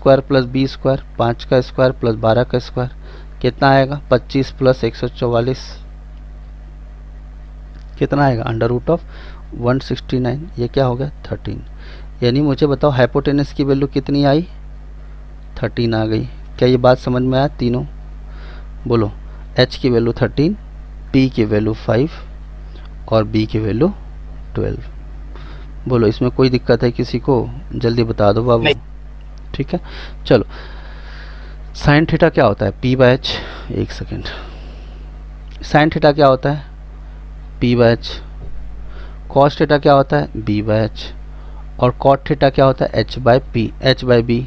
b², 5 का स्क्वायर प्लस 12 का स्क्वायर, कितना आएगा, 25 + 144, कितना आएगा, √169, ये क्या हो गया, 13। यानी मुझे बताओ हाइपोटेनस की वैल्यू कितनी आई, 13 आ गई। क्या ये बात समझ में आया तीनों? बोलो, h की वैल्यू 13, p की वैल्यू 5 और b की वैल्यू 12। बोलो, इसमें कोई दिक्कत है किसी को? जल्दी बता दो बाबू, ठीक है। चलो, साइन थीटा क्या होता है, p/h, एक सेकेंड, साइन थीटा क्या होता है, p/h, कॉस थीटा क्या होता है, b/h, और कॉट थीटा क्या होता है, h/p, h/b,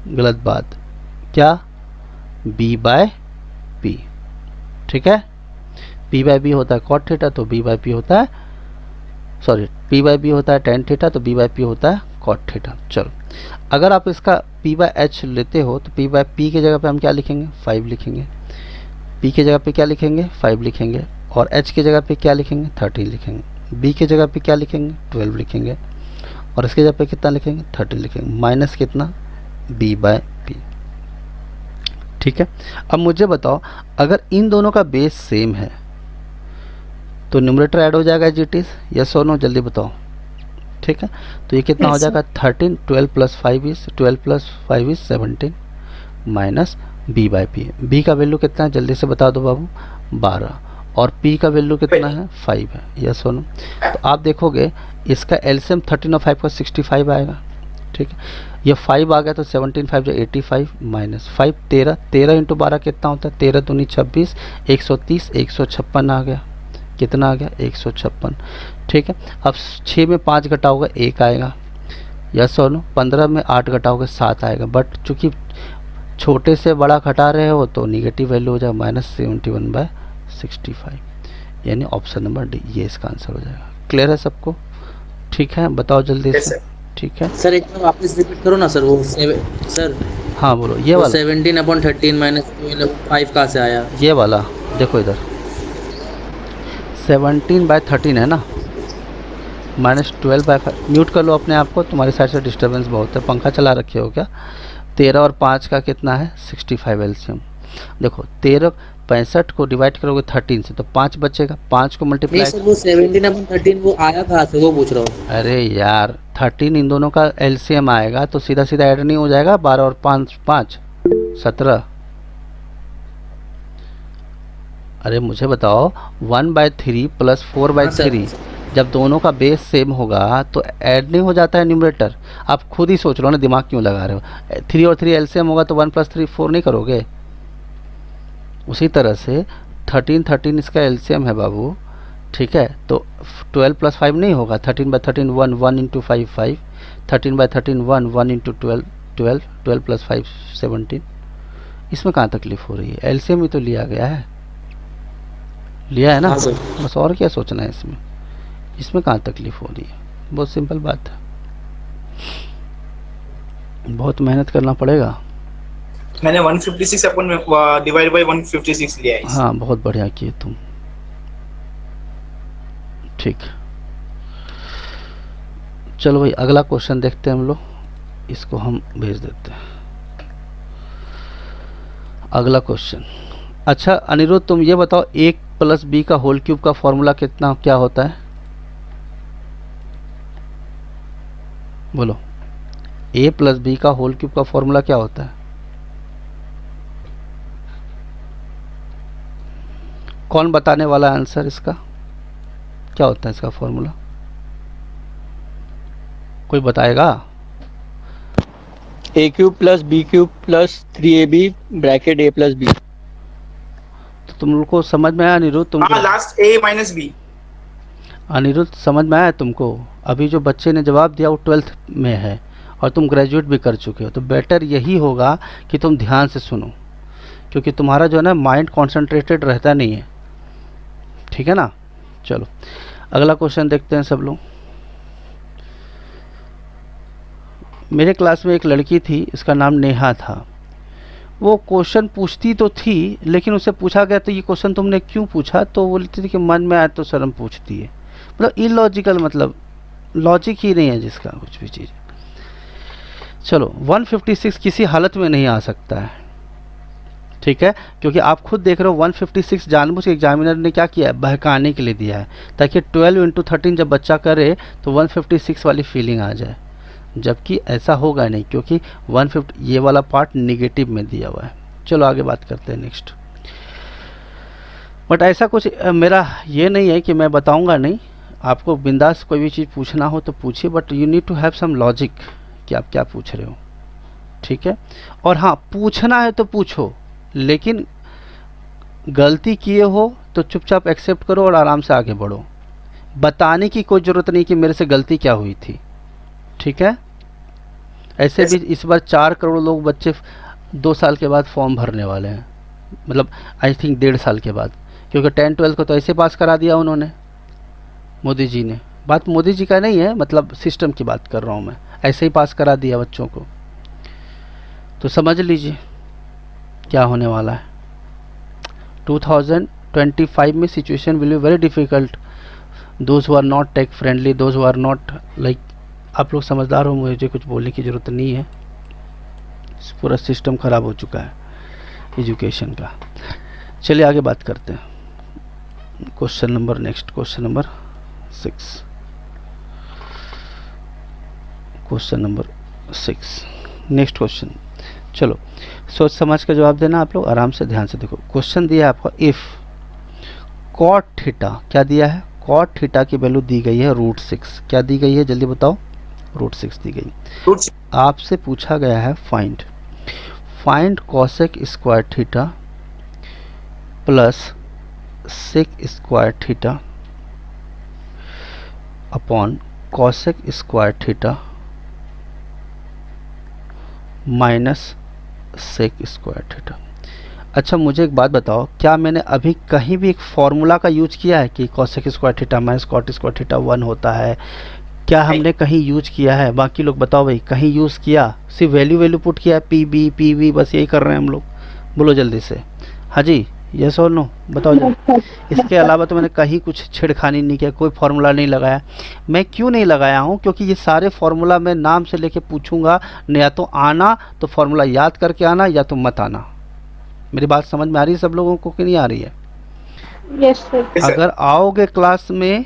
गलत बात, क्या, b/p, ठीक है। p/b होता है कॉट थीटा, तो b/p होता है, सॉरी, p/b होता है टेन थीटा, तो b/p होता है कॉट थीटा। चलो, अगर आप इसका p/h लेते हो तो p/p की जगह पे हम क्या लिखेंगे, 5 लिखेंगे, p की जगह पे क्या लिखेंगे, 5 लिखेंगे, और h की जगह पे क्या लिखेंगे, 13 लिखेंगे, b की जगह पे क्या लिखेंगे, 12 लिखेंगे, और इसकी जगह पे कितना लिखेंगे, 13 लिखेंगे, माइनस कितना, b/p, ठीक है। अब मुझे बताओ, अगर इन दोनों का बेस सेम है तो न्यूमरेटर ऐड हो जाएगा एज इट इज, यस और नो? जल्दी बताओ, ठीक है। तो ये कितना हो जाएगा, 13, 12 + 5 इज 17 माइनस b/p। b का वैल्यू कितना है, जल्दी से बता दो बाबू, 12, और p का वैल्यू कितना है, 5 है, यस और नो? तो आप देखोगे इसका एलसीएम 13 और 5 का 65 आएगा, ठीक है। ये 5 आ गया तो 17 5 जो 85 माइनस 5 13, 13 × 12 कितना होता है, 13 दूनी 26, 130, 156 आ गया, कितना आ गया, 156, ठीक है। अब 6 में 5 घटाओगे 1 आएगा, यस और नो? 15 में 8 घटाओगे 7 आएगा, बट चूंकि छोटे से बड़ा घटा रहे हो तो निगेटिव वैल्यू हो जाएगा, -71/65, यानी ऑप्शन नंबर डी, ये इसका आंसर हो जाएगा। क्लियर है सबको? ठीक है, बताओ जल्दी से, ठीक है सर एक बार वापस रिपीट करो ना सर, वो सर हाँ बोलो, ये वाला 17/13 - 12 5 कहाँ से आया? ये वाला देखो इधर, 17/13 है ना, -12/5। म्यूट कर लो अपने आप को, तुम्हारी साइड से डिस्टर्बेंस बहुत है। पंखा चला रखे हो क्या? 13 और 5 का कितना है? 65 एलसीएम। देखो 13 65 को डिवाइड करोगे 13 से तो 5 बचेगा, 5 को नहीं मल्टीप्लाई। सर, वो 17/13 वो आया कहाँ से, वो पूछ रहा हूँ। अरे यार 13 इन दोनों का एलसीएम आएगा तो सीधा सीधा ऐड नहीं हो जाएगा? 12 और 5 5 17। अरे मुझे बताओ 1/3 प्लस 4/3 जब दोनों का बेस सेम होगा तो ऐड नहीं हो जाता है न्यूमरेटर? आप खुद ही सोच लो ना, दिमाग क्यों लगा रहे हो? 3 और 3 एलसीएम होगा तो 1 + 3 4 नहीं करोगे? उसी तरह से 13 इसका एलसीएम है बाबू, ठीक है? तो 12 + 5 नहीं होगा? 13/13 1 1 × 5 5, 13/13 1 1 × 12 12, 12 + 5 17। इसमें कहाँ तकलीफ हो रही है? एलसीएम ही तो लिया गया है, लिया है ना? हाँ सर। बस और क्या सोचना है इसमें? इसमें कहाँ तकलीफ हो रही है? बहुत सिंपल बात है, बहुत मेहनत करना पड़ेगा। मैंने 156 अपन डिवाइड बाय 156 लिया है। हाँ बहुत बढ़िया किए तुम, ठीक। चलो भाई अगला क्वेश्चन देखते हैं हम लोग, इसको हम भेज देते हैं। अगला क्वेश्चन। अच्छा अनिरुद्ध तुम ये बताओ, a + b का होल क्यूब का फॉर्मूला कितना क्या होता है? बोलो, a + b का होल क्यूब का फॉर्मूला क्या होता है? कौन बताने वाला है आंसर इसका? क्या होता है इसका फॉर्मूला? कोई बताएगा? a³ + b³ + 3ab bracket a + b। तो तुम लोग को समझ में आया अनिरुद्ध? तुमको हाँ, लास्ट a - b। अनिरुद्ध समझ में आया तुमको? अभी जो बच्चे ने जवाब दिया वो 12th में है और तुम ग्रेजुएट भी कर चुके हो, तो बेटर यही होगा कि तुम ध्यान से सुनो, क्योंकि तुम्हारा जो है ना माइंड कॉन्सेंट्रेटेड रहता नहीं है, ठीक है ना? चलो अगला क्वेश्चन देखते हैं सब लोग। मेरे क्लास में एक लड़की थी, इसका नाम नेहा था। वो क्वेश्चन पूछती तो थी, लेकिन उससे पूछा गया तो ये क्वेश्चन तुमने क्यों पूछा, तो बोलती थी कि मन में आया तो सर हम पूछती है। मतलब इलॉजिकल, मतलब लॉजिक ही नहीं है जिसका कुछ भी चीज़। चलो 156 किसी हालत में नहीं आ सकता है, ठीक है? क्योंकि आप खुद देख रहे हो 156 जानबूझ के एग्जामिनर ने क्या किया है, बहकाने के लिए दिया है, ताकि 12 × 13 जब बच्चा करे तो 156 वाली फीलिंग आ जाए, जबकि ऐसा होगा नहीं, क्योंकि 150 ये वाला पार्ट निगेटिव में दिया हुआ है। चलो आगे बात करते हैं नेक्स्ट। बट ऐसा कुछ मेरा ये नहीं है कि मैं बताऊंगा नहीं, आपको बिंदास कोई भी चीज़ पूछना हो तो पूछिए, but you need to have some logic कि आप क्या पूछ रहे हो, ठीक है? और हाँ, पूछना है तो पूछो, लेकिन गलती किए हो तो चुपचाप एक्सेप्ट करो और आराम से आगे बढ़ो। बताने की कोई ज़रूरत नहीं कि मेरे से गलती क्या हुई थी, ठीक है? ऐसे भी इस बार 4 करोड़ लोग बच्चे 2 साल के बाद फॉर्म भरने वाले हैं, मतलब आई थिंक 1.5 साल के बाद, क्योंकि 10 12 को तो ऐसे पास करा दिया उन्होंने, मोदी जी ने। बात मोदी जी का नहीं है, मतलब सिस्टम की बात कर रहा हूँ मैं, ऐसे ही पास करा दिया बच्चों को। तो समझ लीजिए क्या होने वाला है। 2025 में situation will be very difficult, those who are not tech friendly, those who are not like, आप लोग समझदार हो, मुझे कुछ बोलने की ज़रूरत नहीं है, पूरा सिस्टम ख़राब हो चुका है एजुकेशन का। चलिए आगे बात करते हैं। Question number 6। Question number 6 next question. चलो सोच समझ कर जवाब देना आप लोग, आराम से ध्यान से देखो। क्वेश्चन दिया है आपको, इफ़ कॉट थीटा, क्या दिया है? कॉट थीटा की वैल्यू दी गई है √6। क्या दी गई है जल्दी बताओ? √6 दी गई। आपसे पूछा गया है find cosec square theta plus sec square theta upon cosec square theta minus sec square theta. अच्छा मुझे एक बात बताओ, क्या मैंने अभी कहीं भी एक फॉर्मूला का यूज किया है कि cosec square theta minus cot square theta 1 होता है? क्या हमने कहीं यूज किया है? बाकी लोग बताओ भाई, कहीं यूज़ किया? सिर्फ वैल्यू पुट किया है, पी बी, बस यही कर रहे हैं हम लोग। बोलो जल्दी से। हाँ जी, यस और नो, बताओ जरा। इसके अलावा तो मैंने कहीं कुछ छेड़खानी नहीं किया, कोई फार्मूला नहीं लगाया। मैं क्यों नहीं लगाया हूँ? क्योंकि ये सारे फार्मूला मैं नाम से लेके पूछूंगा, या तो आना तो फार्मूला याद करके आना, या तो मत आना। मेरी बात समझ में आ रही है सब लोगों को कि नहीं आ रही है? Yes sir. Yes, sir. अगर आओगे क्लास में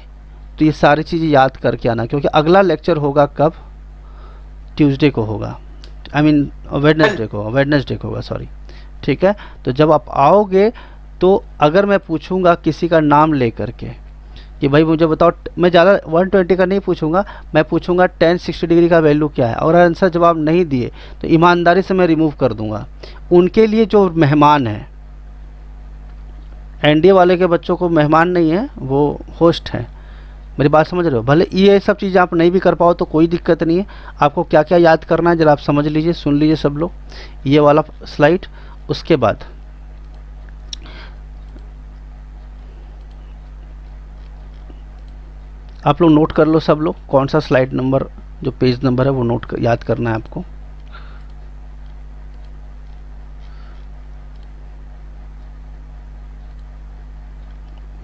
तो ये सारी चीज़ें याद करके आना, क्योंकि अगला लेक्चर होगा कब? ट्यूसडे को होगा, आई मीन वेडनेसडे को होगा, सॉरी। ठीक है, तो जब आप आओगे तो अगर मैं पूछूंगा किसी का नाम ले करके कि भाई मुझे बताओ, मैं ज़्यादा 120 का नहीं पूछूंगा, मैं पूछूंगा tan 60 डिग्री का वैल्यू क्या है, और आंसर जवाब नहीं दिए तो ईमानदारी से मैं रिमूव कर दूंगा। उनके लिए जो मेहमान है, एनडीए वाले के बच्चों को मेहमान नहीं है, वो होस्ट हैं। मेरी बात समझ रहे हो? भले ये सब चीज़ें आप नहीं भी कर पाओ तो कोई दिक्कत नहीं है। आपको क्या क्या याद करना है जरा आप समझ लीजिए, सुन लीजिए सब लोग ये वाला स्लाइड। उसके बाद आप लोग नोट कर लो सब लोग, कौन सा स्लाइड नंबर, जो पेज नंबर है वो याद करना है आपको।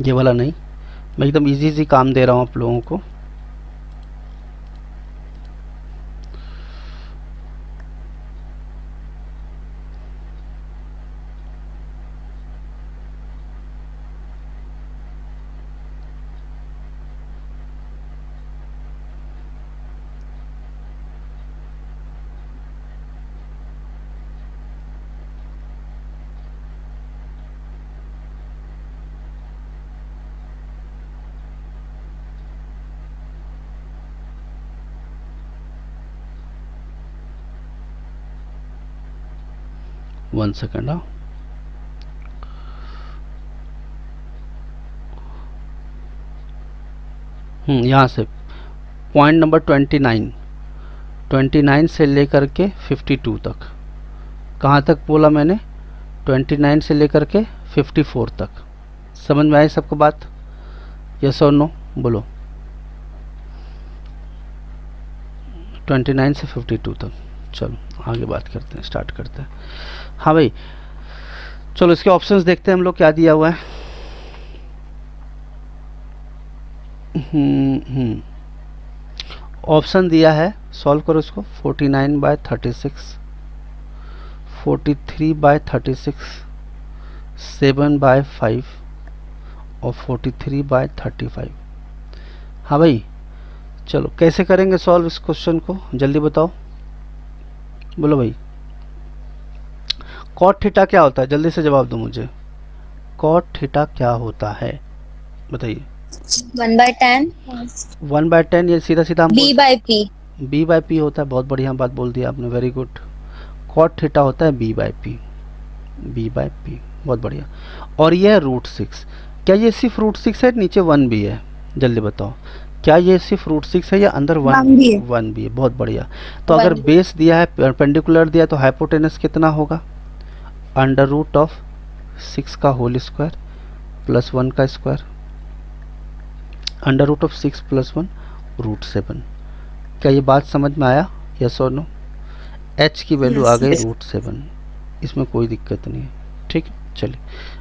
ये वाला नहीं, मैं एकदम इजी काम दे रहा हूँ आप लोगों को। One second. यहाँ से पॉइंट नंबर 29 से लेकर के 52 तक, कहाँ तक बोला मैंने? 29 से लेकर के 54 तक। समझ में आई सबको बात? यस और नो बोलो। 29 से 52 तक। चलो आगे बात करते हैं, स्टार्ट करते हैं। हाँ भाई चलो इसके ऑप्शंस देखते हैं हम लोग क्या दिया हुआ है। ऑप्शन दिया है, सॉल्व करो इसको। 49/36, 43/36, 7/5 और 43/35। हाँ भाई चलो कैसे करेंगे सॉल्व इस क्वेश्चन को, जल्दी बताओ, बोलो भाई। कॉट थीटा क्या होता है? जल्दी से जवाब दो मुझे। कॉट थीटा क्या होता है बताइए। 1/10 1/10, ये सीधा सीधा हम B/P। B/P होता है। बहुत बढ़िया बात बोल दिया आपने, वेरी गुड। कॉट थीटा होता है B/P, B/P, बहुत बढ़िया। और ये है √6। क्या ये सिर्फ √6 है, नीचे 1 भी है? जल्दी बताओ, क्या ये सिर्फ √6 है या अंदर 1 भी है? 1 भी है, बहुत बढ़िया। तो अगर बेस दिया है, परपेंडिकुलर दिया, तो हाइपोटेनस कितना होगा? √6 का होल स्क्वायर प्लस 1 का स्क्वायर, √6 प्लस 1 √7। क्या ये बात समझ में आया? यस और नो? h की वैल्यू आ गई √7, इसमें कोई दिक्कत नहीं है। ठीक है, चलिए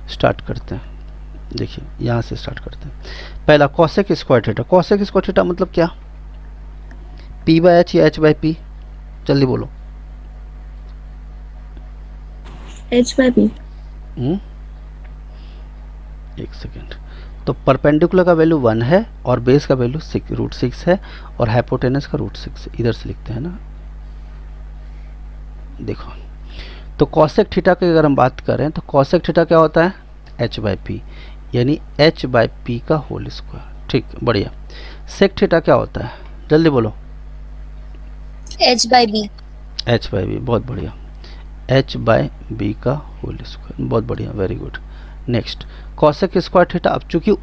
स्टार्ट करते हैं। देखिए यहाँ से स्टार्ट करते हैं। पहला cosec square theta. Cosec square theta मतलब क्या? P/H या H/P? जल्दी बोलो। H/P। एक सेकेंड। तो परपेंडिकुलर का वैल्यू 1 है और बेस का वैल्यू √6 है और हाइपोटेनस का √6 है। इधर से लिखते हैं ना, देखो। तो कॉसेक थीटा की अगर हम बात करें तो कॉसेक थीटा क्या होता है? H/P, यानी H/P का होल स्क्वायर। ठीक, बढ़िया। सेक थीटा क्या होता है? जल्दी बोलो। H/B। H/B, बहुत बढ़िया। H/B का होल स्क्वायर, बहुत बढ़िया, very good. Next cosec square theta. अब चूंकि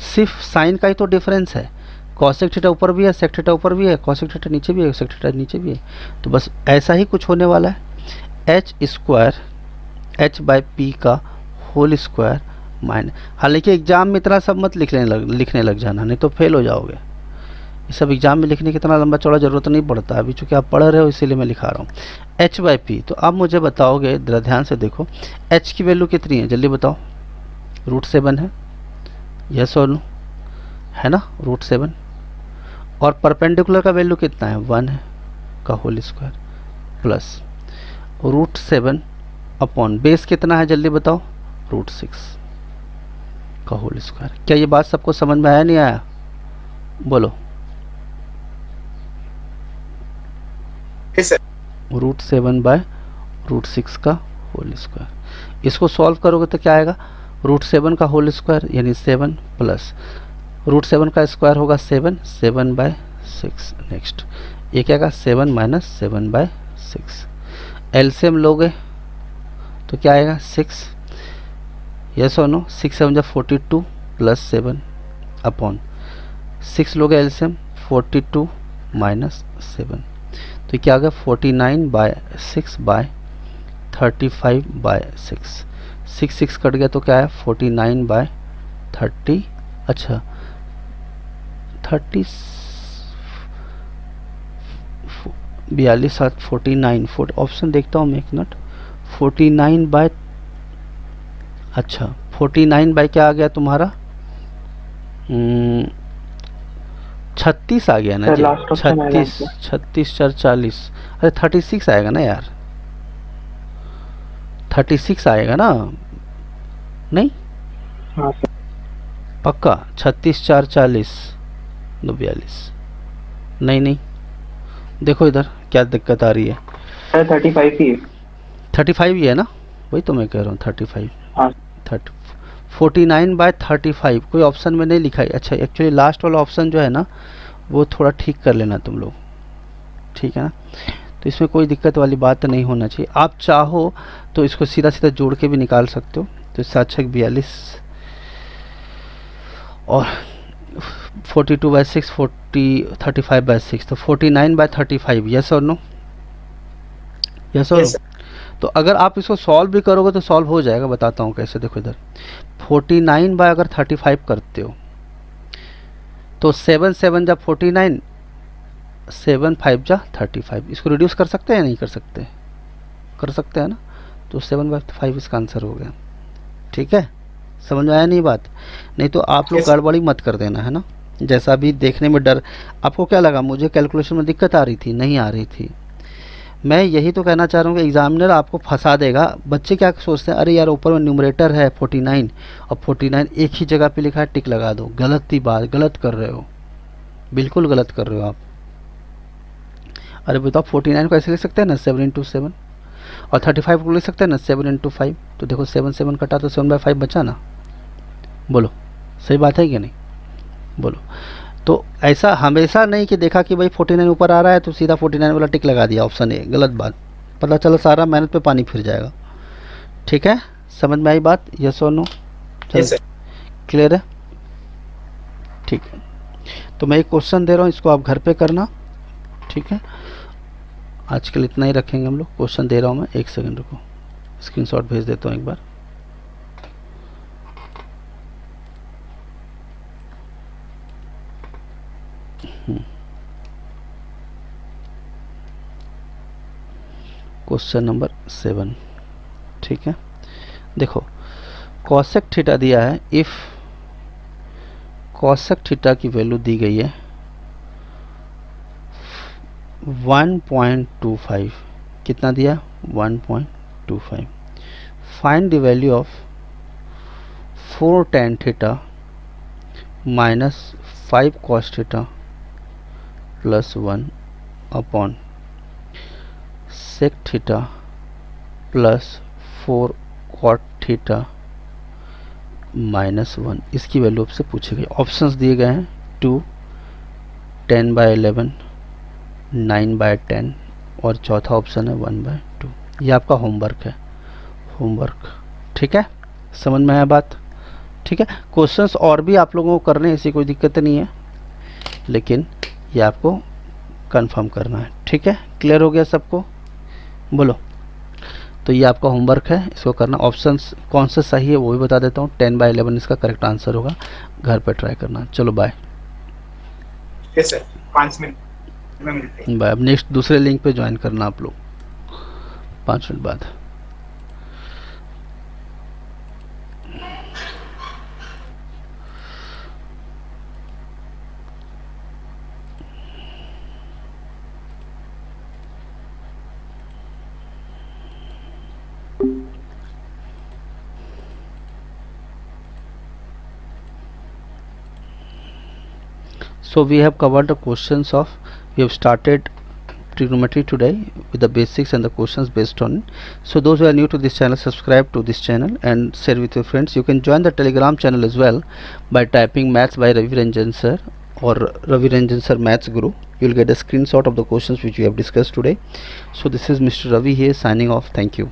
सिर्फ साइन का ही तो डिफरेंस है, कॉसेक थीटा ऊपर भी है, सेक थीटा ऊपर भी है, कॉसेक थीटा नीचे भी है, सेक थीटा नीचे भी है, तो बस ऐसा ही कुछ होने वाला है। H/P का होल स्क्वायर माइनस, हालांकि एग्जाम में इतना सब मत लिखने लग जाना, नहीं तो फेल हो जाओगे। ये सब एग्जाम में लिखने की इतना लंबा चौड़ा जरूरत नहीं पड़ता, अभी चूंकि आप पढ़ रहे हो इसीलिए मैं लिखा रहा हूँ। H/P, तो अब मुझे बताओगे, ध्यान से देखो, H की वैल्यू कितनी है? जल्दी बताओ। √7 है, यस और नो, है ना, √7। और परपेंडिकुलर का वैल्यू कितना है, 1 है का whole square plus √7 upon base कितना है जल्दी बताओ, √6 का होल स्क्वायर। क्या ये बात सबको समझ में आया नहीं आया, बोलो। Yes, sir. √7 बाय √6 का होल स्क्वायर। इसको सॉल्व करोगे तो क्या आएगा, √7 का होल स्क्वायर यानी 7 प्लस √7 का स्क्वायर होगा 7, 7/6। नेक्स्ट ये क्या आएगा, 7 माइनस 7/6। एलसीएम लोगे तो क्या आएगा, 6, यस और नो, 6 7 42 प्लस 7 अपॉन 6 लोगे एलसीएम, 42 माइनस 7, तो क्या आ गया 49/6/35/6। 6 कट गया तो क्या है 49/30, अच्छा 30 42 7 49 ऑप्शन देखता हूँ मैं एक मिनट। 49 बाय, अच्छा 49 बाय क्या आ गया तुम्हारा, 36 आ गया ना जी, 36 36 4 40, अरे 36 आएगा ना यार, 36 आएगा ना, नहीं हाँ सर। पक्का 36 4 40 2 42, नहीं देखो इधर क्या दिक्कत आ रही है, सर 35 ही है। 35 ही है ना, वही तो मैं कह रहा हूँ 35, हाँ 30 49/35 कोई ऑप्शन में नहीं लिखा है। अच्छा एक्चुअली लास्ट वाला ऑप्शन जो है ना वो थोड़ा ठीक कर लेना तुम लोग, ठीक है ना, तो इसमें कोई दिक्कत वाली बात नहीं होना चाहिए। आप चाहो तो इसको सीधा सीधा जोड़ के भी निकाल सकते हो, तो 7×6 42 और 42/6 35/6, तो 49/35, यस और नो, यस और Yes, नो। तो अगर आप इसको सॉल्व भी करोगे तो सॉल्व हो जाएगा, बताता हूँ कैसे। देखो इधर 49 बाय अगर 35 करते हो तो 7 7 जा 49, 7 5 जा 35, इसको रिड्यूस कर सकते हैं या नहीं कर सकते, कर सकते हैं ना, तो 7/5 इसका आंसर हो गया। ठीक है, समझ में आया नहीं बात, नहीं तो आप लोग Yes. गड़बड़ी मत कर देना, है ना। जैसा भी देखने में डर, आपको क्या लगा मुझे कैलकुलेशन में दिक्कत आ रही थी, नहीं आ रही थी। मैं यही तो कहना चाह रहा हूँ कि एग्जामिनर आपको फंसा देगा। बच्चे क्या सोचते हैं, अरे यार ऊपर में न्यूमरेटर है 49 और 49 एक ही जगह पे लिखा है, टिक लगा दो। गलत ही बात, गलत कर रहे हो, बिल्कुल गलत कर रहे हो आप। अरे बताओ 49 को ऐसे लिख सकते हैं ना 7 × 7, और 35 को लिख सकते हैं ना 7 × 5, तो देखो 7 7 कटा तो 7/5 बचा ना, बोलो सही बात है कि नहीं, बोलो। तो ऐसा हमेशा नहीं कि देखा कि भाई 49 ऊपर आ रहा है तो सीधा 49 वाला टिक लगा दिया, ऑप्शन ए, गलत बात। पता चला सारा मेहनत पे पानी फिर जाएगा। ठीक है, समझ में आई बात, यस और नो, Yes, sir. क्लियर है, ठीक है। तो मैं एक क्वेश्चन दे रहा हूँ, इसको आप घर पे करना, ठीक है। आजकल इतना ही रखेंगे हम लोग, क्वेश्चन दे रहा हूँ मैं, एक सेकंड रुको, स्क्रीनशॉट भेज देता हूँ एक बार। क्वेश्चन नंबर 7, ठीक है। देखो कॉसेक थीटा दिया है, इफ कॉसेक थीटा की वैल्यू दी गई है 1.25, कितना दिया 1.25, find the value of 4 tan theta minus 5 cos theta plus 1 upon sec theta plus 4 cot theta minus 1, इसकी वैल्यू आपसे पूछी गई। ऑप्शंस दिए गए हैं 2, 10/11, 9/10 और चौथा ऑप्शन है 1/2। ये आपका होमवर्क है, होमवर्क, ठीक है, समझ में आया बात, ठीक है। क्वेश्चंस और भी आप लोगों को करने हैं, ऐसी कोई दिक्कत नहीं है, लेकिन ये आपको कंफर्म करना है, ठीक है। क्लियर हो गया सबको, बोलो। तो ये आपका होमवर्क है, इसको करना। ऑप्शंस कौन सा सही है वो भी बता देता हूँ, 10/11 इसका करेक्ट आंसर होगा, घर पे ट्राई करना। चलो बाय Yes, sir. 5 मिनट में मिलते हैं। बाय। अब नेक्स्ट दूसरे लिंक पे ज्वाइन करना आप लोग 5 मिनट बाद। So we have covered the questions of, we have started trigonometry today with the basics and the questions based on it. So those who are new to this channel, subscribe to this channel and share with your friends. You can join the Telegram channel as well by typing Maths by Ravi Ranjan sir or Ravi Ranjan sir Maths Guru. You will get a screenshot of the questions which we have discussed today. So this is Mr. Ravi here signing off. Thank you.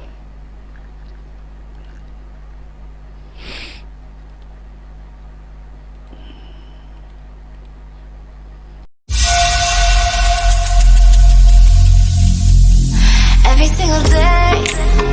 Every single day